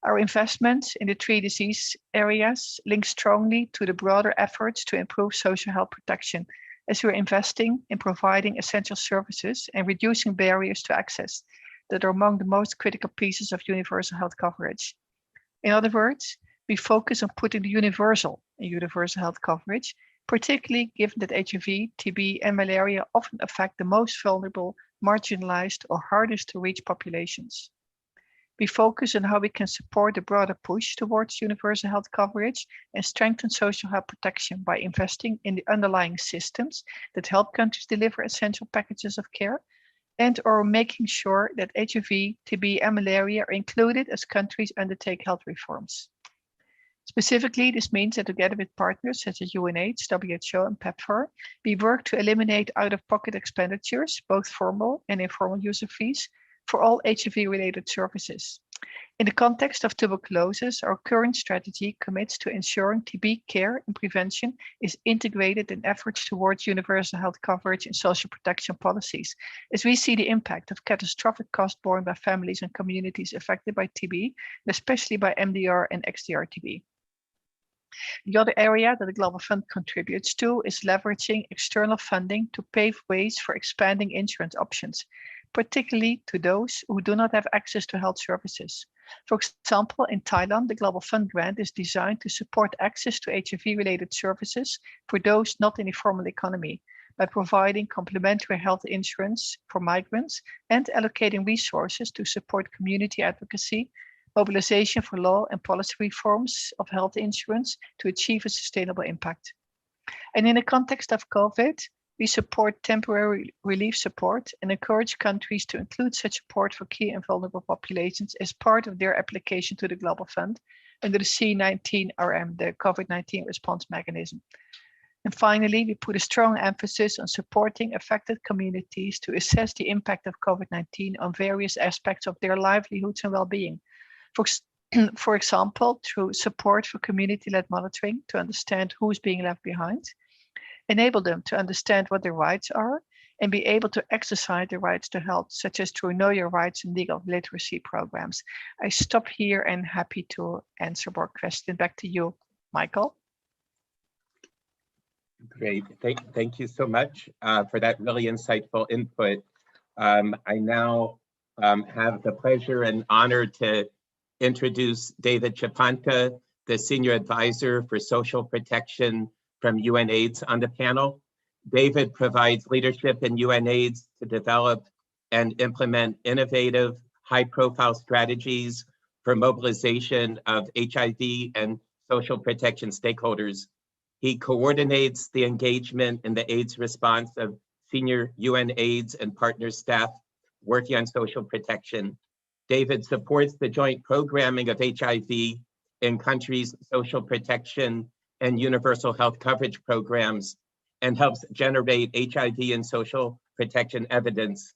Our investments in the 3 disease areas link strongly to the broader efforts to improve social health protection, as we're investing in providing essential services and reducing barriers to access that are among the most critical pieces of universal health coverage. In other words, we focus on putting the universal in universal health coverage, particularly given that HIV, TB, and malaria often affect the most vulnerable, marginalized, or hardest to reach populations. We focus on how we can support the broader push towards universal health coverage and strengthen social health protection by investing in the underlying systems that help countries deliver essential packages of care, and or making sure that HIV, TB, and malaria are included as countries undertake health reforms. Specifically, this means that together with partners such as UNAIDS, WHO, and PEPFAR, we work to eliminate out-of-pocket expenditures, both formal and informal user fees, for all HIV-related services. In the context of tuberculosis, our current strategy commits to ensuring TB care and prevention is integrated in efforts towards universal health coverage and social protection policies, as we see the impact of catastrophic costs borne by families and communities affected by TB, especially by MDR and XDR TB. The other area that the Global Fund contributes to is leveraging external funding to pave ways for expanding insurance options, particularly to those who do not have access to health services. For example, in Thailand, the Global Fund grant is designed to support access to HIV-related services for those not in the formal economy by providing complementary health insurance for migrants and allocating resources to support community advocacy, mobilization for law and policy reforms of health insurance to achieve a sustainable impact. And in the context of COVID, we support temporary relief support and encourage countries to include such support for key and vulnerable populations as part of their application to the Global Fund under the C19RM, the COVID-19 response mechanism. And finally, we put a strong emphasis on supporting affected communities to assess the impact of COVID-19 on various aspects of their livelihoods and well-being. For example, through support for community-led monitoring to understand who's being left behind, enable them to understand what their rights are, and be able to exercise their rights to health, such as through Know Your Rights and legal literacy programs. I stop here and happy to answer more questions. Back to you, Michael. Great, thank you so much for that really insightful input. I now have the pleasure and honor to introduce David Chapanta, the Senior Advisor for Social Protection from UNAIDS on the panel. David provides leadership in UNAIDS to develop and implement innovative, high-profile strategies for mobilization of HIV and social protection stakeholders. He coordinates the engagement in the AIDS response of senior UNAIDS and partner staff working on social protection. David supports the joint programming of HIV in countries' social protection and universal health coverage programs, and helps generate HIV and social protection evidence.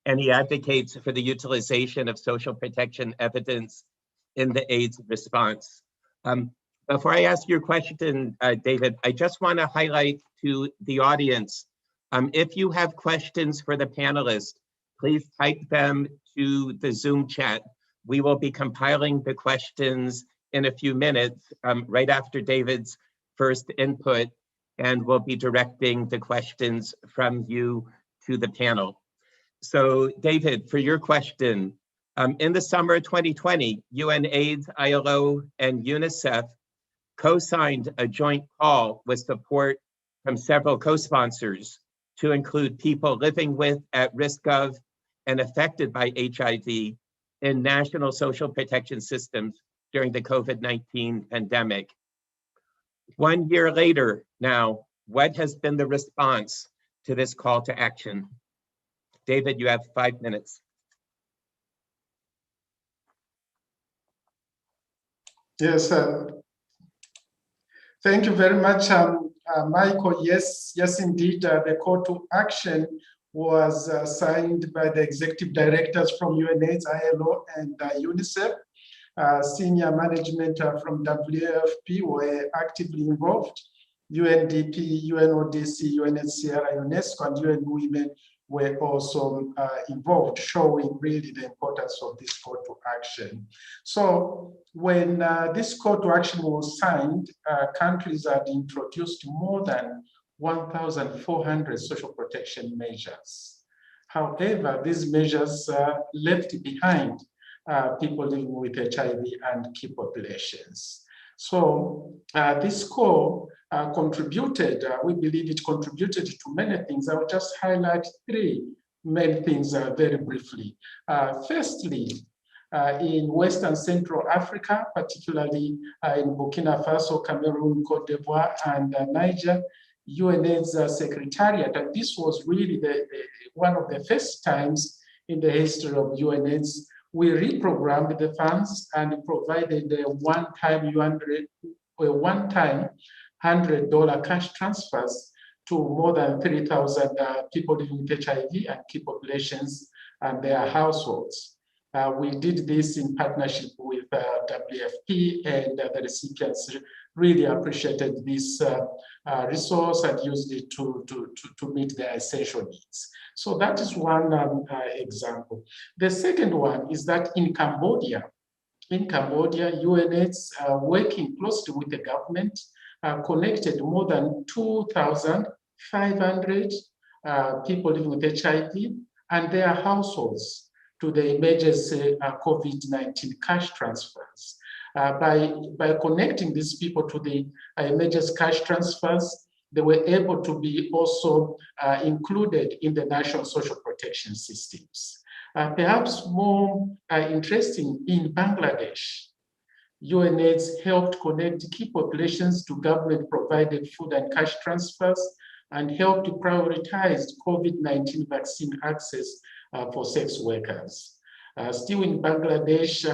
And he advocates for the utilization of social protection evidence in the AIDS response. Before I ask your question, David, I just want to highlight to the audience, if you have questions for the panelists, please type them to the Zoom chat. We will be compiling the questions in a few minutes, right after David's first input, and we'll be directing the questions from you to the panel. So David, for your question, in the summer of 2020, UNAIDS, ILO, and UNICEF co-signed a joint call with support from several co-sponsors to include people living with, at risk of, and affected by HIV in national social protection systems during the COVID-19 pandemic. 1 year later now, what has been the response to this call to action? David, you have 5 minutes. Yes, thank you very much, Michael. Yes, indeed, the call to action was signed by the executive directors from UNAIDS, ILO, and UNICEF. Senior management from WFP were actively involved. UNDP, UNODC, UNHCR, UNESCO, and UN Women were also involved, showing really the importance of this call to action. So when this call to action was signed, countries had introduced more than 1,400 social protection measures. However, these measures left behind people living with HIV and key populations. So this call contributed, we believe it contributed to many things. I will just highlight 3 main things very briefly. Firstly, in Western Central Africa, particularly in Burkina Faso, Cameroon, Cote d'Ivoire, and Niger, UNAIDS Secretariat, and this was really one of the first times in the history of UNAIDS, we reprogrammed the funds and provided a one-time $100 cash transfers to more than 3,000 people living with HIV and key populations and their households. We did this in partnership with WFP, and the recipients really appreciated this resource and used it to meet their essential needs. So that is one example. The second one is that in Cambodia, UNAIDS, working closely with the government, connected more than 2,500 people living with HIV and their households to the emergency COVID-19 cash transfers. By connecting these people to the emergency cash transfers, they were able to be also included in the national social protection systems. Perhaps more interesting, in Bangladesh, UNAIDS helped connect key populations to government-provided food and cash transfers and helped prioritize COVID-19 vaccine access for sex workers. Still in Bangladesh,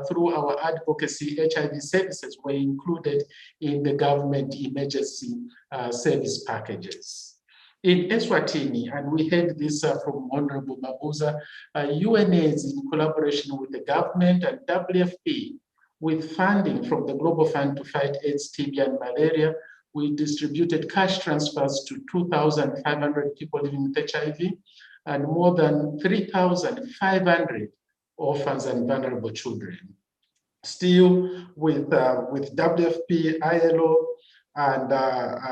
through our advocacy, HIV services were included in the government emergency service packages. In Eswatini, and we heard this from Honorable Mabuza, UNAIDS in collaboration with the government and WFP, with funding from the Global Fund to Fight AIDS, TB, and Malaria, we distributed cash transfers to 2,500 people living with HIV and more than 3,500 orphans and vulnerable children. Still with WFP, ILO, and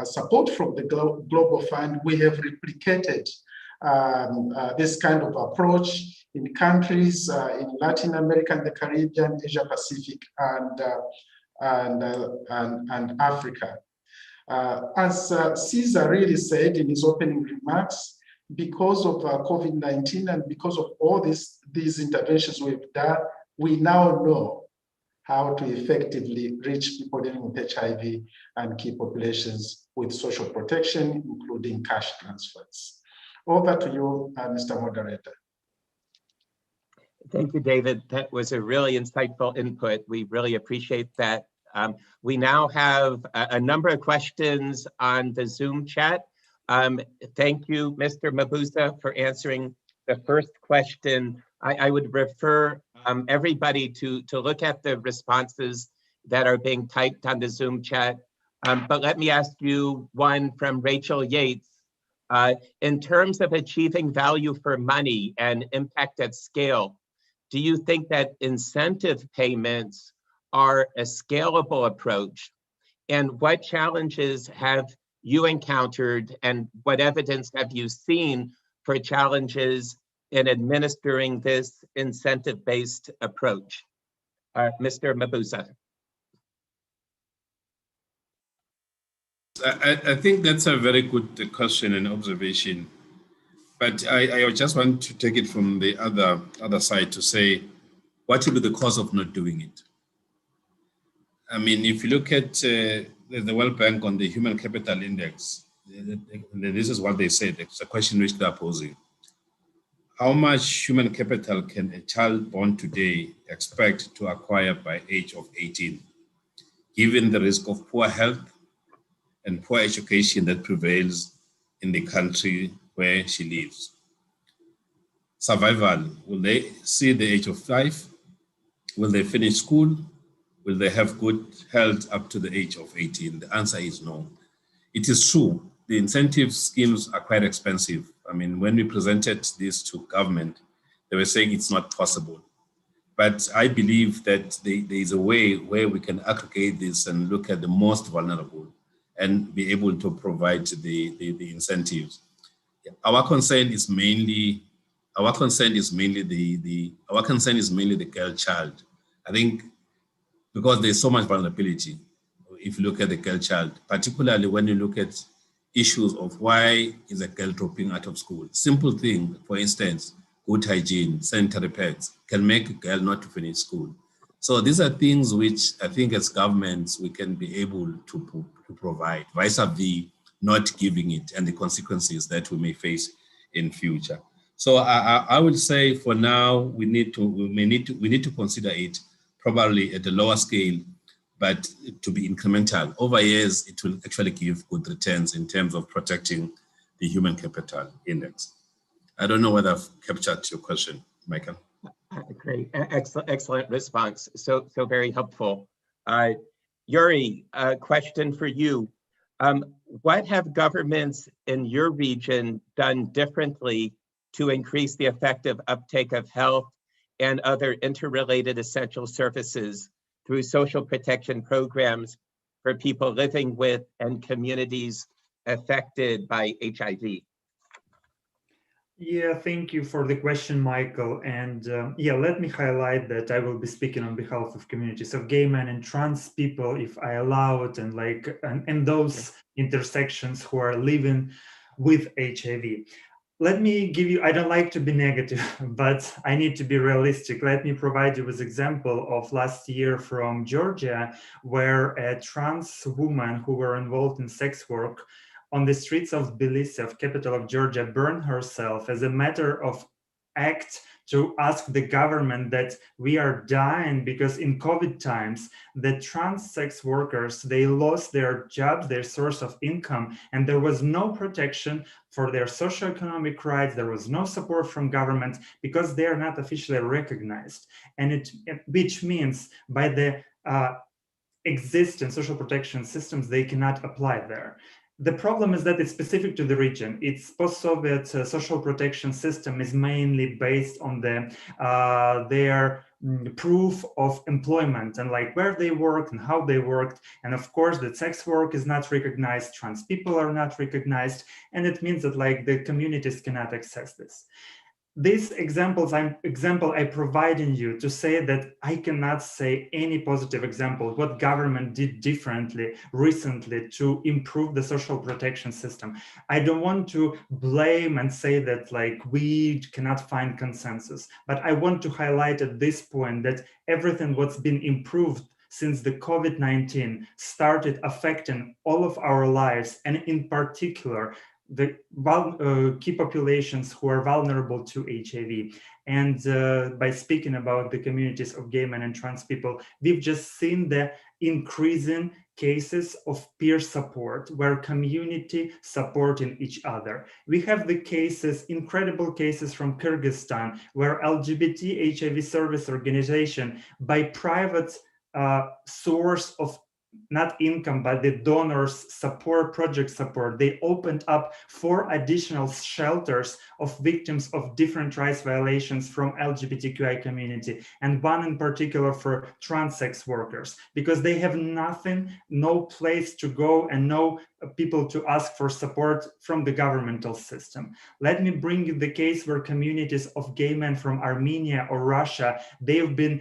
support from the Global Fund, we have replicated this kind of approach in countries in Latin America and the Caribbean, Asia Pacific, and Africa. As Cesar really said in his opening remarks, because of COVID-19 and because of all these interventions we've done, we now know how to effectively reach people living with HIV and key populations with social protection, including cash transfers. Over to you, Mr. Moderator. Thank you, David. That was a really insightful input. We really appreciate that. We now have a number of questions on the Zoom chat. Thank you, Mr. Mabuza, for answering the first question. I would refer everybody to look at the responses that are being typed on the Zoom chat. But let me ask you one from Rachel Yates. In terms of achieving value for money and impact at scale, do you think that incentive payments are a scalable approach? And what challenges have you encountered and what evidence have you seen for challenges in administering this incentive-based approach? Mr. Mabuza. I think that's a very good question and observation. But I just want to take it from the other side to say, what will be the cause of not doing it? I mean, if you look at the World Bank on the Human Capital Index, this is what they said. It's a question which they are posing. How much human capital can a child born today expect to acquire by age of 18, given the risk of poor health and poor education that prevails in the country where she lives? Survival, will they see the age of 5? Will they finish school? Will they have good health up to the age of 18? The answer is no. It is true, the incentive schemes are quite expensive. I mean, when we presented this to government, they were saying it's not possible. But I believe that there is a way where we can aggregate this and look at the most vulnerable and be able to provide the incentives. Our concern is mainly the girl child. I think because there's so much vulnerability if you look at the girl child, particularly when you look at issues of why is a girl dropping out of school. Simple thing, for instance, good hygiene, sanitary pads can make a girl not to finish school. So these are things which I think as governments we can be able to provide, vis-a-vis not giving it and the consequences that we may face in future. So I would say for now we need to consider it probably at a lower scale, but to be incremental. Over years, it will actually give good returns in terms of protecting the human capital index. I don't know whether I've captured your question, Michael. Great, excellent response. So very helpful. Yuri, a question for you. What have governments in your region done differently to increase the effective uptake of health and other interrelated essential services through social protection programs for people living with and communities affected by HIV? Yeah, thank you for the question, Michael. And yeah, let me highlight that I will be speaking on behalf of communities of gay men and trans people, if I allow it, and those intersections who are living with HIV. Let me give you, I don't like to be negative, but I need to be realistic. Let me provide you with an example of last year from Georgia, where a trans woman who were involved in sex work on the streets of Tbilisi, of capital of Georgia, burned herself as a matter of act to ask the government that we are dying because in COVID times, the trans sex workers, they lost their jobs, their source of income, and there was no protection for their socioeconomic rights. There was no support from government because they are not officially recognized. And which means by the existing social protection systems, they cannot apply there. The problem is that it's specific to the region. Its post-Soviet social protection system is mainly based on their proof of employment and like where they worked and how they worked. And of course, the sex work is not recognized, trans people are not recognized, and it means that like the communities cannot access this. These example I providing you to say that I cannot say any positive example what government did differently recently to improve the social protection system. I don't want to blame and say that like we cannot find consensus, but I want to highlight at this point that everything what's been improved since the COVID-19 started affecting all of our lives, and in particular, the key populations who are vulnerable to HIV. And by speaking about the communities of gay men and trans people, we've just seen the increasing cases of peer support, where community supporting each other. We have the cases, incredible cases from Kyrgyzstan, where LGBT HIV service organization, by private source of not income, but the donors support, project support, they opened up 4 additional shelters of victims of different rights violations from LGBTQI community, and 1 in particular for trans sex workers, because they have nothing, no place to go and no people to ask for support from the governmental system. Let me bring you the case where communities of gay men from Armenia or Russia, they've been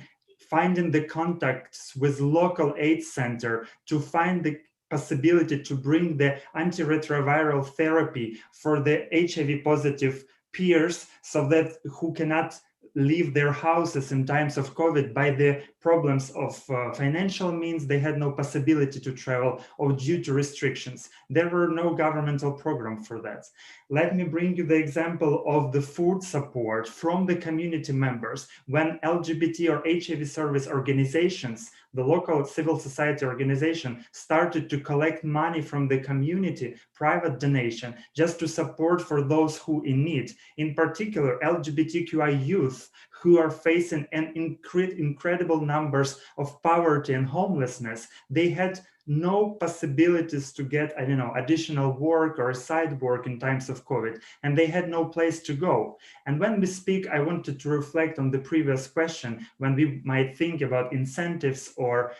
finding the contacts with local aid center to find the possibility to bring the antiretroviral therapy for the HIV positive peers, so that who cannot leave their houses in times of COVID by the problems of financial means, they had no possibility to travel, or due to restrictions. There were no governmental program for that. Let me bring you the example of the food support from the community members. When LGBT or HIV service organizations, the local civil society organization, started to collect money from the community, private donation, just to support for those who in need, in particular LGBTQI youth, who are facing an incredible numbers of poverty and homelessness. They had no possibilities to get, I don't know, additional work or side work in times of COVID, and they had no place to go. And when we speak, I wanted to reflect on the previous question, when we might think about incentives or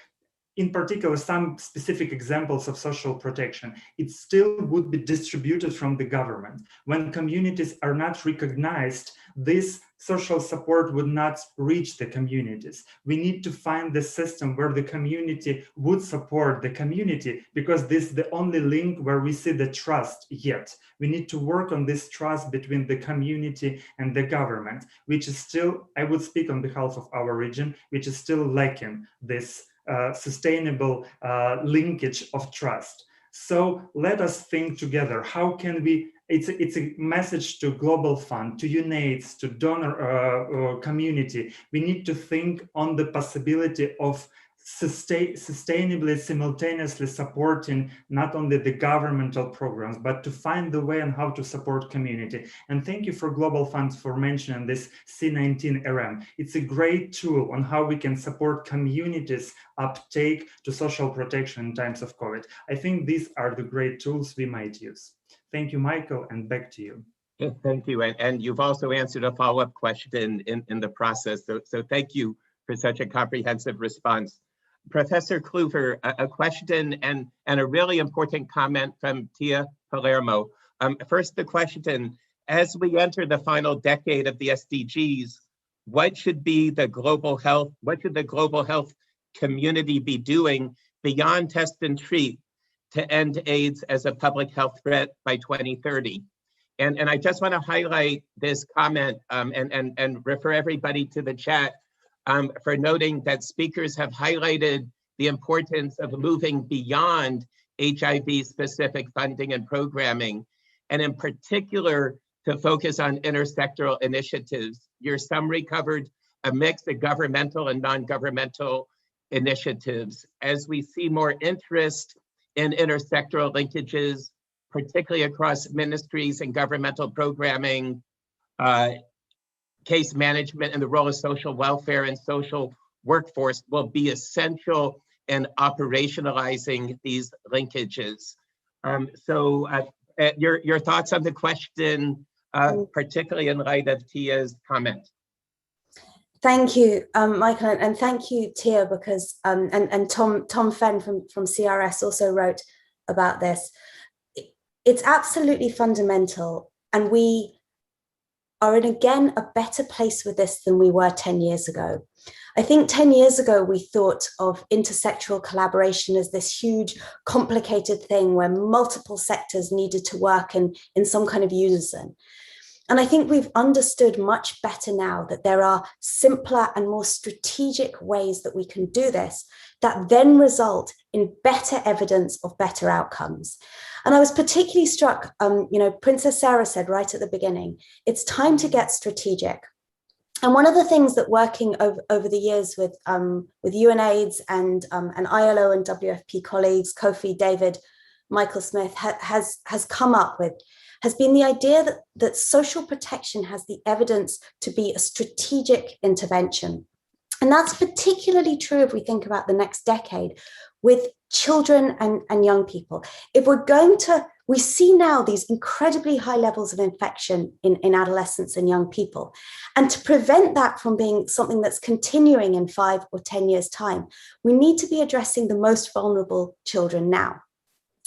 in particular, some specific examples of social protection, it still would be distributed from the government. When communities are not recognized, this social support would not reach the communities. We need to find the system where the community would support the community, because this is the only link where we see the trust yet. We need to work on this trust between the community and the government, which is still, I would speak on behalf of our region, which is still lacking this sustainable linkage of trust. So let us think together. How can we, it's a message to Global Fund, to UNAIDS, to donor community. We need to think on the possibility of sustainably, simultaneously supporting not only the governmental programs, but to find the way on how to support community. And thank you for Global Funds for mentioning this C19RM. It's a great tool on how we can support communities' uptake to social protection in times of COVID. I think these are the great tools we might use. Thank you, Michael, and back to you. Yeah, thank you. And you've also answered a follow-up question in the process. So thank you for such a comprehensive response. Professor Kluver, a question and a really important comment from Tia Palermo. First, the question, as we enter the final decade of the SDGs, what should the global health community be doing beyond test and treat to end AIDS as a public health threat by 2030? And I just want to highlight this comment and refer everybody to the chat for noting that speakers have highlighted the importance of moving beyond HIV-specific funding and programming, and in particular, to focus on intersectoral initiatives. Your summary covered a mix of governmental and non-governmental initiatives. As we see more interest in intersectoral linkages, particularly across ministries and governmental programming, case management and the role of social welfare and social workforce will be essential in operationalizing these linkages. Your thoughts on the question, particularly in light of Tia's comment. Thank you, Michael, and thank you, Tia, because and Tom Fenn from CRS also wrote about this. It's absolutely fundamental, and we are in, again, a better place with this than we were 10 years ago. I think 10 years ago, we thought of intersectoral collaboration as this huge, complicated thing where multiple sectors needed to work in some kind of unison. And I think we've understood much better now that there are simpler and more strategic ways that we can do this that then result in better evidence of better outcomes. And I was particularly struck, Princess Sarah said right at the beginning, it's time to get strategic. And one of the things that working over the years with UNAIDS and ILO and WFP colleagues, Kofi, David, Michael Smith has come up with has been the idea that social protection has the evidence to be a strategic intervention. And that's particularly true if we think about the next decade with children and young people. If we're going to, we see now these incredibly high levels of infection in adolescents and young people. And to prevent that from being something that's continuing in 5 or 10 years' time, we need to be addressing the most vulnerable children now.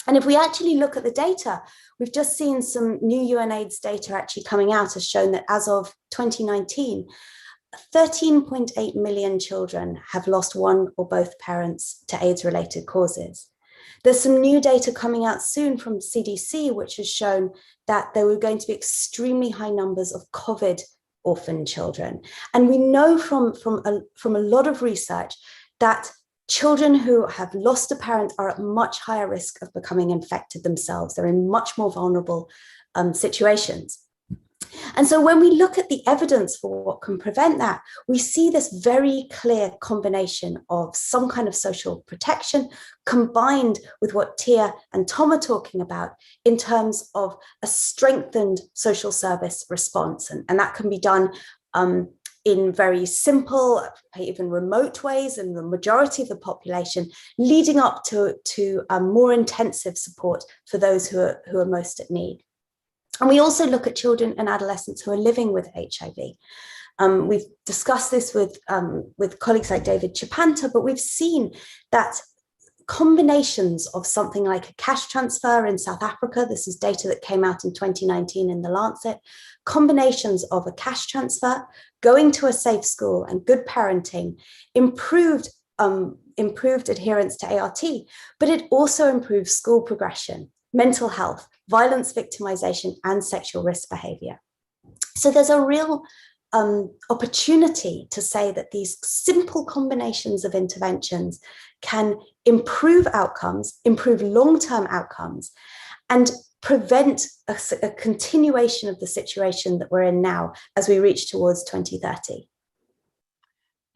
And if we actually look at the data, we've just seen some new UNAIDS data actually coming out has shown that as of 2019, 13.8 million children have lost one or both parents to AIDS-related causes. There's some new data coming out soon from CDC, which has shown that there were going to be extremely high numbers of COVID orphan children. And we know from a lot of research that children who have lost a parent are at much higher risk of becoming infected themselves. They're in much more vulnerable situations. And so when we look at the evidence for what can prevent that, we see this very clear combination of some kind of social protection combined with what Tia and Tom are talking about in terms of a strengthened social service response. And that can be done in very simple, even remote ways in the majority of the population, leading up to more intensive support for those who are most at need. And we also look at children and adolescents who are living with HIV. We've discussed this with colleagues like David Chapanta, but we've seen that combinations of something like a cash transfer in South Africa, this is data that came out in 2019 in The Lancet, combinations of a cash transfer, going to a safe school and good parenting improved adherence to ART, but it also improved school progression, mental health, violence victimization, and sexual risk behavior. So there's a real opportunity to say that these simple combinations of interventions can improve outcomes, improve long-term outcomes, and prevent a continuation of the situation that we're in now as we reach towards 2030.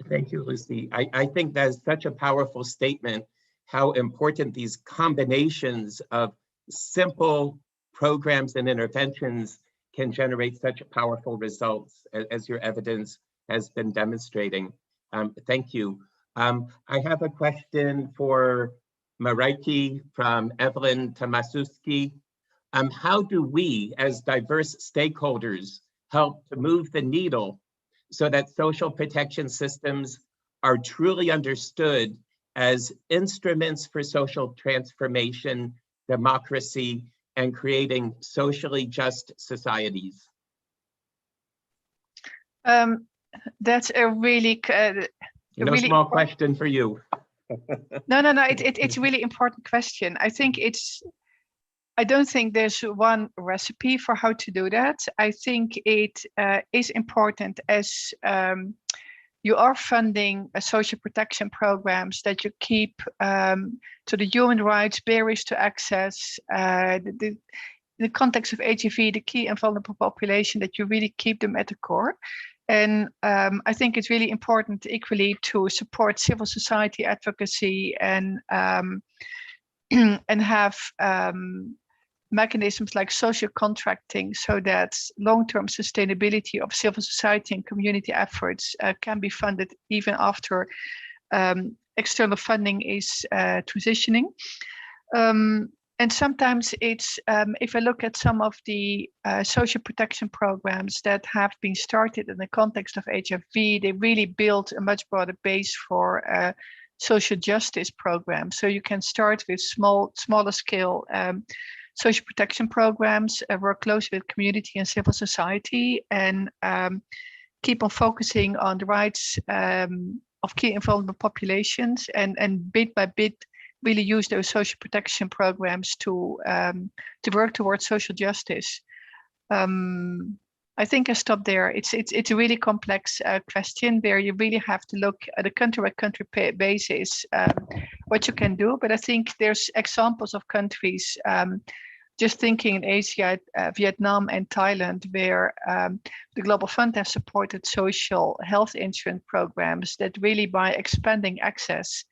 Thank you, Lucy. I think that's such a powerful statement, how important these combinations of simple programs and interventions can generate such powerful results as your evidence has been demonstrating. Thank you. I have a question for Mareike from Evelyn Tomaszewski. How do we as diverse stakeholders help to move the needle so that social protection systems are truly understood as instruments for social transformation, democracy, and creating socially just societies? That's a really small question for you. No. It's a really important question. I don't think there's one recipe for how to do that. I think it is important as you are funding social protection programs that you keep to the human rights, barriers to access, the context of HIV, the key and vulnerable population, that you really keep them at the core. And I think it's really important equally to support civil society advocacy and have mechanisms like social contracting so that long-term sustainability of civil society and community efforts can be funded even after external funding is transitioning. And sometimes it's, if I look at some of the social protection programs that have been started in the context of HIV, they really build a much broader base for social justice programs. So you can start with smaller scale social protection programs, work closely with community and civil society, and keep on focusing on the rights of key and vulnerable populations, and bit by bit really use those social protection programs to work towards social justice. I I think I stop there. It's a really complex question where you really have to look at a country-by-country basis what you can do. But I think there's examples of countries, just thinking in Asia, Vietnam and Thailand, where the Global Fund has supported social health insurance programs that really, by expanding access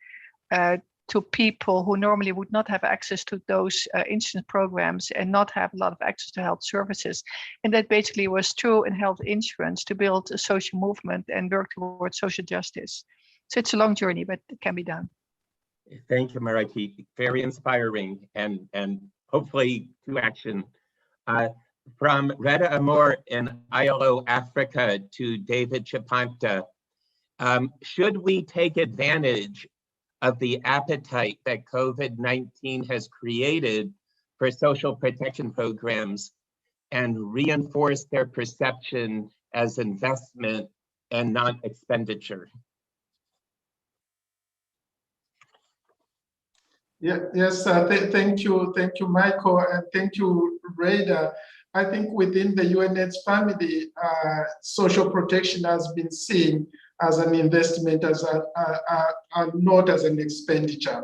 to people who normally would not have access to those insurance programs and not have a lot of access to health services. And that basically was true in health insurance to build a social movement and work towards social justice. So it's a long journey, but it can be done. Thank you, Mariki. Very inspiring and hopefully to action. From Reda Amor in ILO Africa to David Chapanta, should we take advantage of the appetite that COVID-19 has created for social protection programs and reinforce their perception as investment and not expenditure? Yes, thank you, Michael, and thank you, Reda. I think within the UNAIDS family, social protection has been seen as an investment, as not as an expenditure.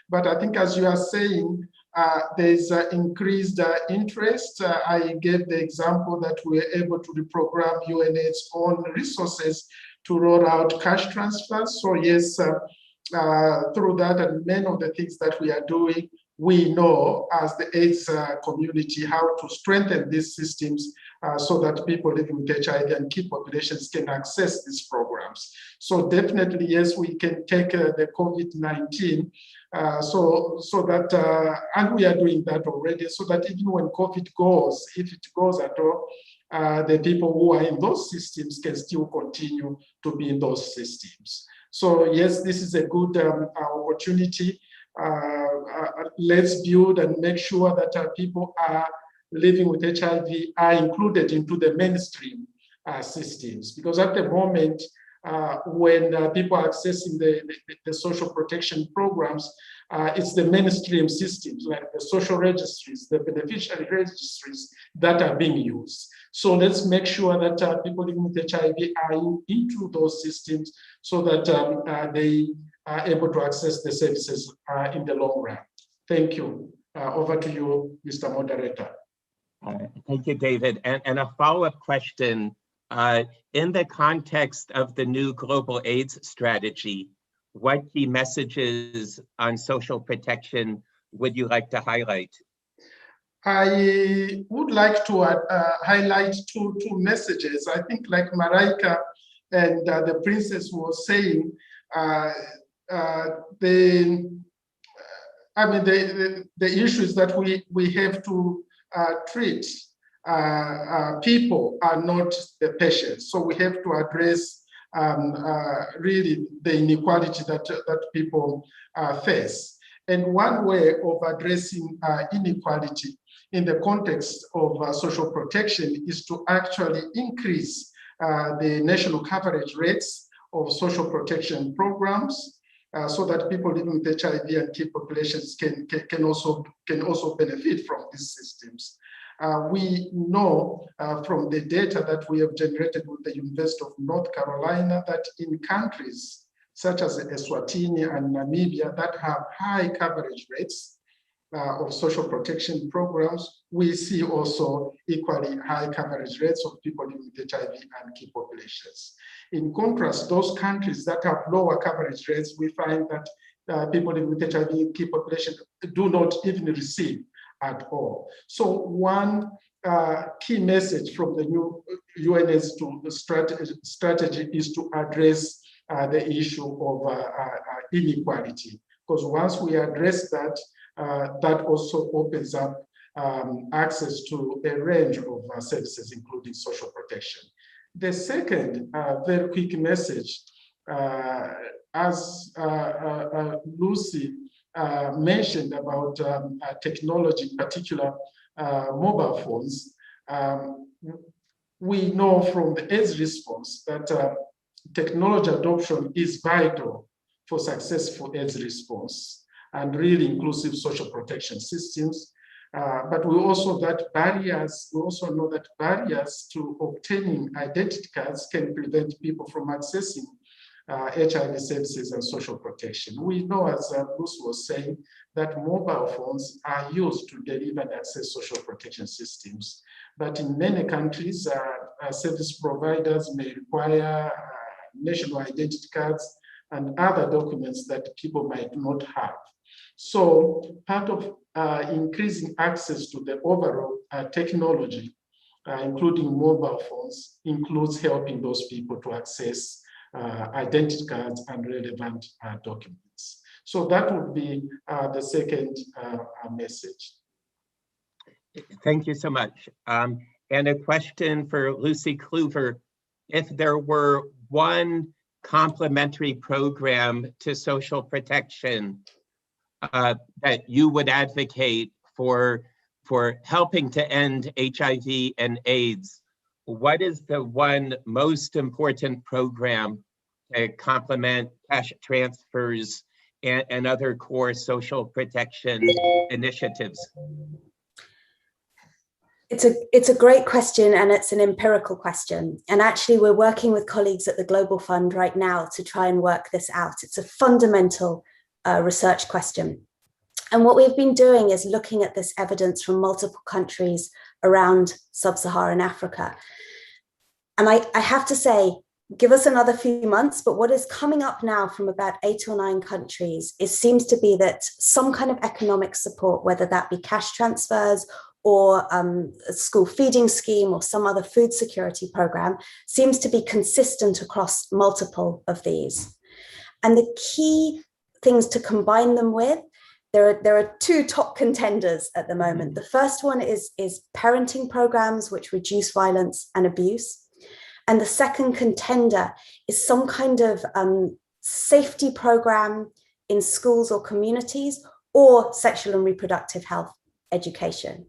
But I think, as you are saying, there's increased interest. I gave the example that we were able to reprogram UNAIDS own resources to roll out cash transfers. So yes, through that and many of the things that we are doing, we know as the AIDS community how to strengthen these systems so that people living with HIV and key populations can access these programs. So definitely, yes, we can take the COVID-19 so that, and we are doing that already, so that even when COVID goes, if it goes at all, the people who are in those systems can still continue to be in those systems. So yes, this is a good opportunity. Let's build and make sure that people are living with HIV are included into the mainstream systems. Because at the moment, when people are accessing the social protection programs, it's the mainstream systems like the social registries, the beneficiary registries that are being used. So let's make sure that people living with HIV are into those systems so that they are able to access the services in the long run. Thank you. Over to you, Mr. Moderator. Thank you, David. And a follow-up question. In the context of the new global AIDS strategy, what key messages on social protection would you like to highlight? I would like to highlight two messages. I think like Marika and the princess was saying, the issues that we have to treat people are not the patients. So we have to address really the inequality that people face. And one way of addressing inequality in the context of social protection is to actually increase the national coverage rates of social protection programs so that people living with HIV and key populations can also benefit from these systems. We know from the data that we have generated with the University of North Carolina that in countries such as Eswatini and Namibia that have high coverage rates of social protection programs, we see also equally high coverage rates of people living with HIV and key populations. In contrast, those countries that have lower coverage rates, we find that people living with HIV and key populations do not even receive at all. So one key message from the new UNAIDS strategy is to address the issue of inequality, because once we address that, that also opens up access to a range of services, including social protection. The second very quick message, as Lucy mentioned about technology, in particular mobile phones, we know from the AIDS response that technology adoption is vital for successful AIDS response and really inclusive social protection systems. But we also know that barriers to obtaining identity cards can prevent people from accessing HIV services and social protection. We know, as Bruce was saying, that mobile phones are used to deliver and access social protection systems. But in many countries, service providers may require national identity cards and other documents that people might not have. So part of increasing access to the overall technology, including mobile phones, includes helping those people to access identity cards and relevant documents. So that would be the second message. Thank you so much. And a question for Lucy Kluver. If there were one complementary program to social protection that you would advocate for helping to end HIV and AIDS, what is the one most important program to complement cash transfers and other core social protection initiatives? It's a great question, and it's an empirical question. And actually, we're working with colleagues at the Global Fund right now to try and work this out. It's a fundamental research question. And what we've been doing is looking at this evidence from multiple countries around sub-Saharan Africa. And I have to say, give us another few months, but what is coming up now from about 8 or 9 countries, it seems to be that some kind of economic support, whether that be cash transfers or a school feeding scheme or some other food security program, seems to be consistent across multiple of these. And the key things to combine them with, there are 2 top contenders at the moment. The first one is parenting programs which reduce violence and abuse. And the second contender is some kind of safety program in schools or communities, or sexual and reproductive health education.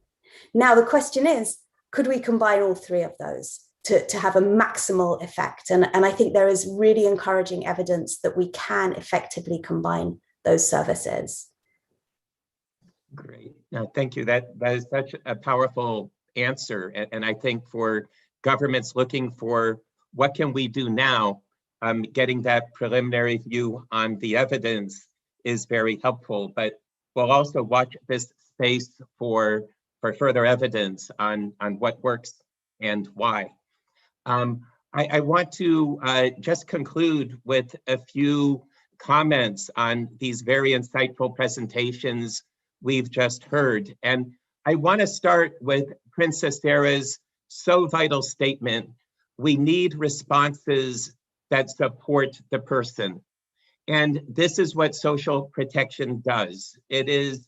Now, the question is, could we combine all 3 of those to have a maximal effect? And I think there is really encouraging evidence that we can effectively combine those services. Great. Thank you. That is such a powerful answer. And I think for governments looking for what can we do now, getting that preliminary view on the evidence is very helpful. But we'll also watch this space for further evidence on what works and why. I want to just conclude with a few comments on these very insightful presentations we've just heard. And I want to start with Princess Sarah's so vital statement: we need responses that support the person. And this is what social protection does. It is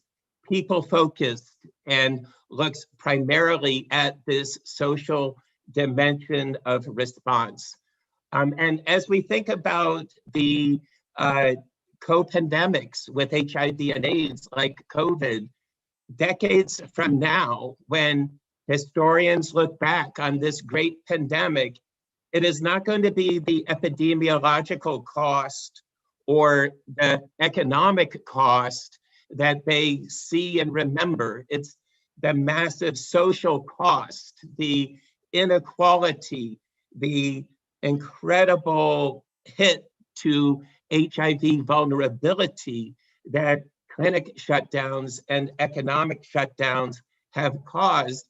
people-focused and looks primarily at this social dimension of response. And as we think about the co-pandemics with HIV and AIDS, like COVID, decades from now, when historians look back on this great pandemic, it is not going to be the epidemiological cost or the economic cost that they see and remember. It's the massive social cost, the inequality, the incredible hit to HIV vulnerability that clinic shutdowns and economic shutdowns have caused.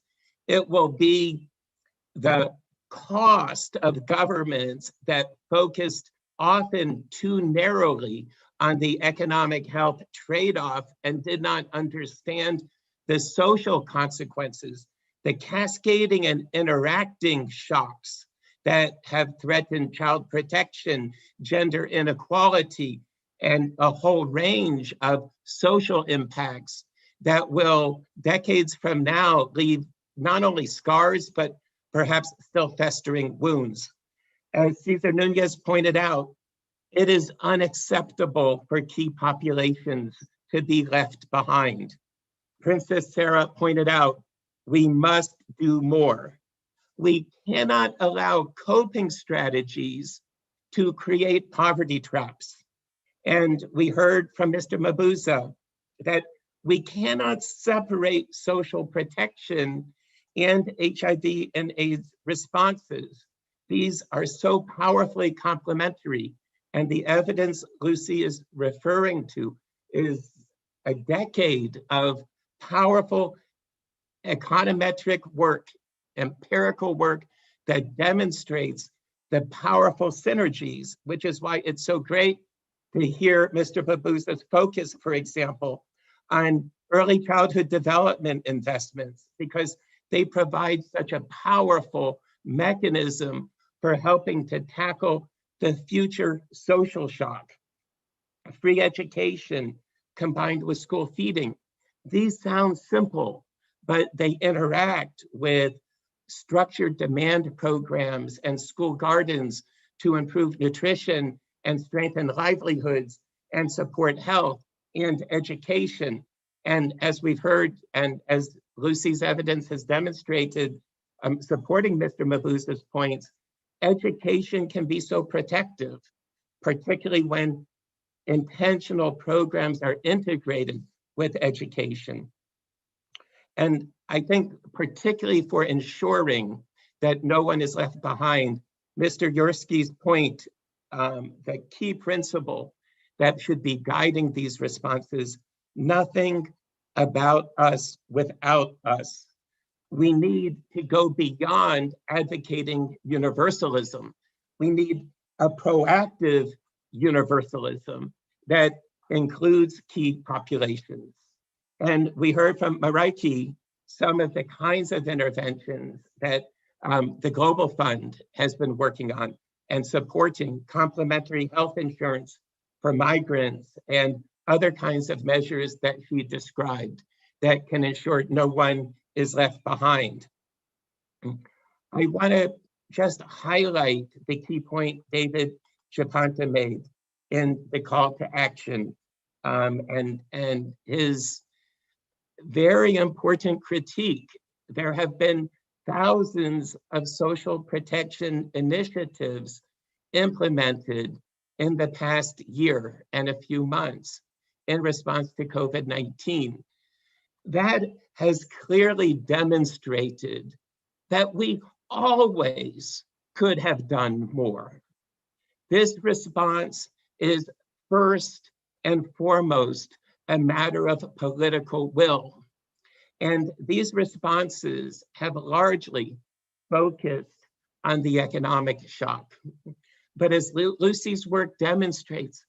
It will be the cost of governments that focused often too narrowly on the economic health trade-off and did not understand the social consequences, the cascading and interacting shocks that have threatened child protection, gender inequality, and a whole range of social impacts that will, decades from now, leave not only scars, but perhaps still festering wounds. As Cesar Nunez pointed out, it is unacceptable for key populations to be left behind. Princess Sarah pointed out, we must do more. We cannot allow coping strategies to create poverty traps. And we heard from Mr. Mabuza that We cannot separate social protection and HIV and AIDS responses. These are so powerfully complementary, and the evidence Lucy is referring to is a decade of powerful econometric work, empirical work that demonstrates the powerful synergies, which is why it's so great to hear Mr. Babuza's focus, for example, on early childhood development investments, because they provide such a powerful mechanism for helping to tackle the future social shock. Free education combined with school feeding. These sound simple, but they interact with structured demand programs and school gardens to improve nutrition and strengthen livelihoods and support health and education. And as we've heard, and as Lucy's evidence has demonstrated, supporting Mr. Mabuza's points, education can be so protective, particularly when intentional programs are integrated with education. And I think particularly for ensuring that no one is left behind, Mr. Yursky's point, the key principle that should be guiding these responses, nothing about us without us. We need to go beyond advocating universalism. We need a proactive universalism that includes key populations. And we heard from Maraiki some of the kinds of interventions that the Global Fund has been working on and supporting complementary health insurance for migrants and other kinds of measures that she described that can ensure no one is left behind. I want to just highlight the key point David Chapanta made in the call to action and his very important critique. There have been thousands of social protection initiatives implemented in the past year and a few months in response to COVID-19. That has clearly demonstrated that we always could have done more. This response is first and foremost a matter of political will. And these responses have largely focused on the economic shock. But as Lucy's work demonstrates,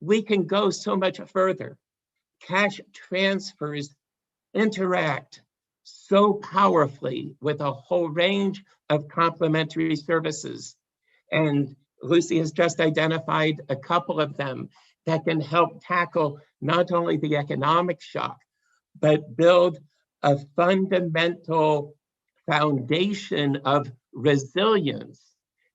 we can go so much further. Cash transfers interact so powerfully with a whole range of complementary services. And Lucy has just identified a couple of them that can help tackle not only the economic shock, but build a fundamental foundation of resilience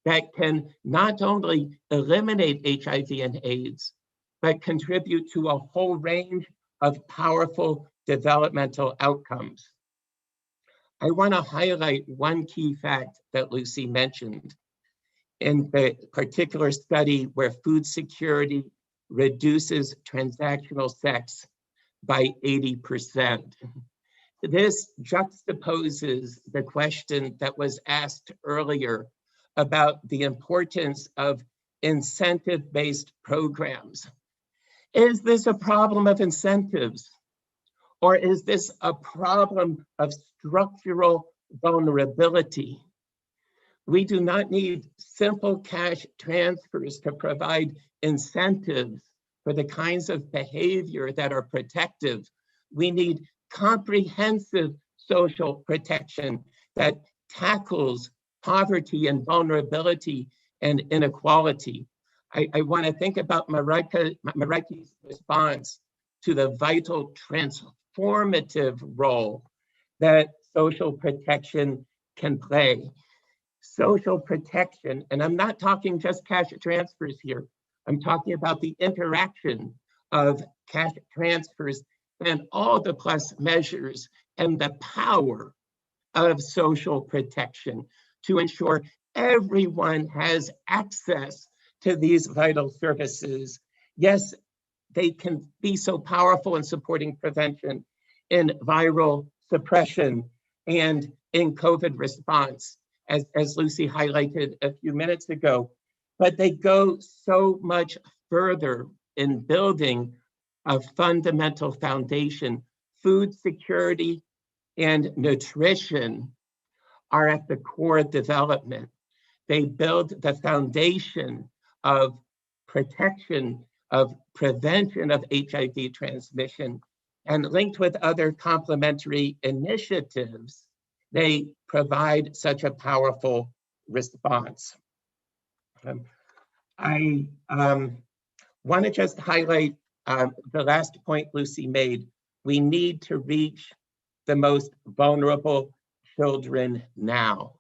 that can not only eliminate HIV and AIDS, but contribute to a whole range of powerful developmental outcomes. I want to highlight one key fact that Lucy mentioned. In the particular study where food security reduces transactional sex by 80%. This juxtaposes the question that was asked earlier about the importance of incentive-based programs. Is this a problem of incentives? Or is this a problem of structural vulnerability? We do not need simple cash transfers to provide incentives for the kinds of behavior that are protective. We need comprehensive social protection that tackles poverty and vulnerability and inequality. I want to think about Maraiki's response to the vital transformative role that social protection can play. Social protection, and I'm not talking just cash transfers here, I'm talking about the interaction of cash transfers and all the plus measures and the power of social protection to ensure everyone has access to these vital services. Yes, they can be so powerful in supporting prevention, in viral suppression, and in COVID response, as Lucy highlighted a few minutes ago. But they go so much further in building a fundamental foundation. Food security and nutrition are at the core of development. They build the foundation of protection, of prevention of HIV transmission, and linked with other complementary initiatives, they provide such a powerful response. I want to just highlight the last point Lucy made. We need to reach the most vulnerable children now,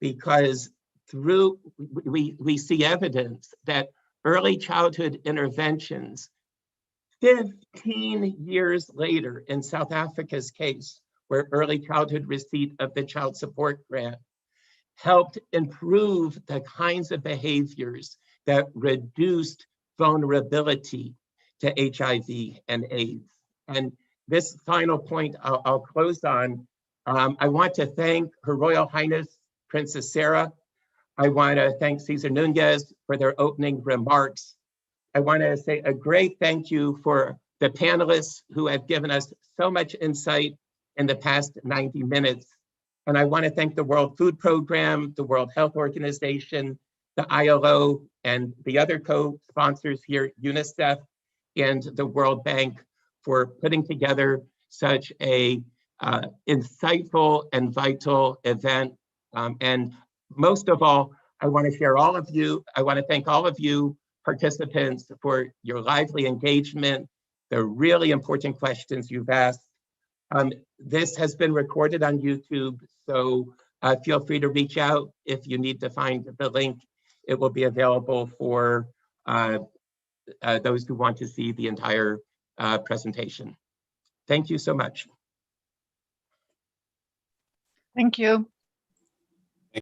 because we see evidence that early childhood interventions 15 years later, in South Africa's case, where early childhood receipt of the child support grant helped improve the kinds of behaviors that reduced vulnerability to HIV and AIDS. And this final point I'll close on. I want to thank Her Royal Highness Princess Sarah. I want to thank Cesar Nunez for their opening remarks. I want to say a great thank you for the panelists who have given us so much insight in the past 90 minutes. And I want to thank the World Food Program, the World Health Organization, the ILO, and the other co-sponsors here, UNICEF and the World Bank, for putting together such a insightful and vital event. And most of all, I want to thank all of you participants for your lively engagement, the really important questions you've asked. This has been recorded on YouTube, so feel free to reach out if you need to find the link. It will be available for those who want to see the entire presentation. Thank you so much. Thank you.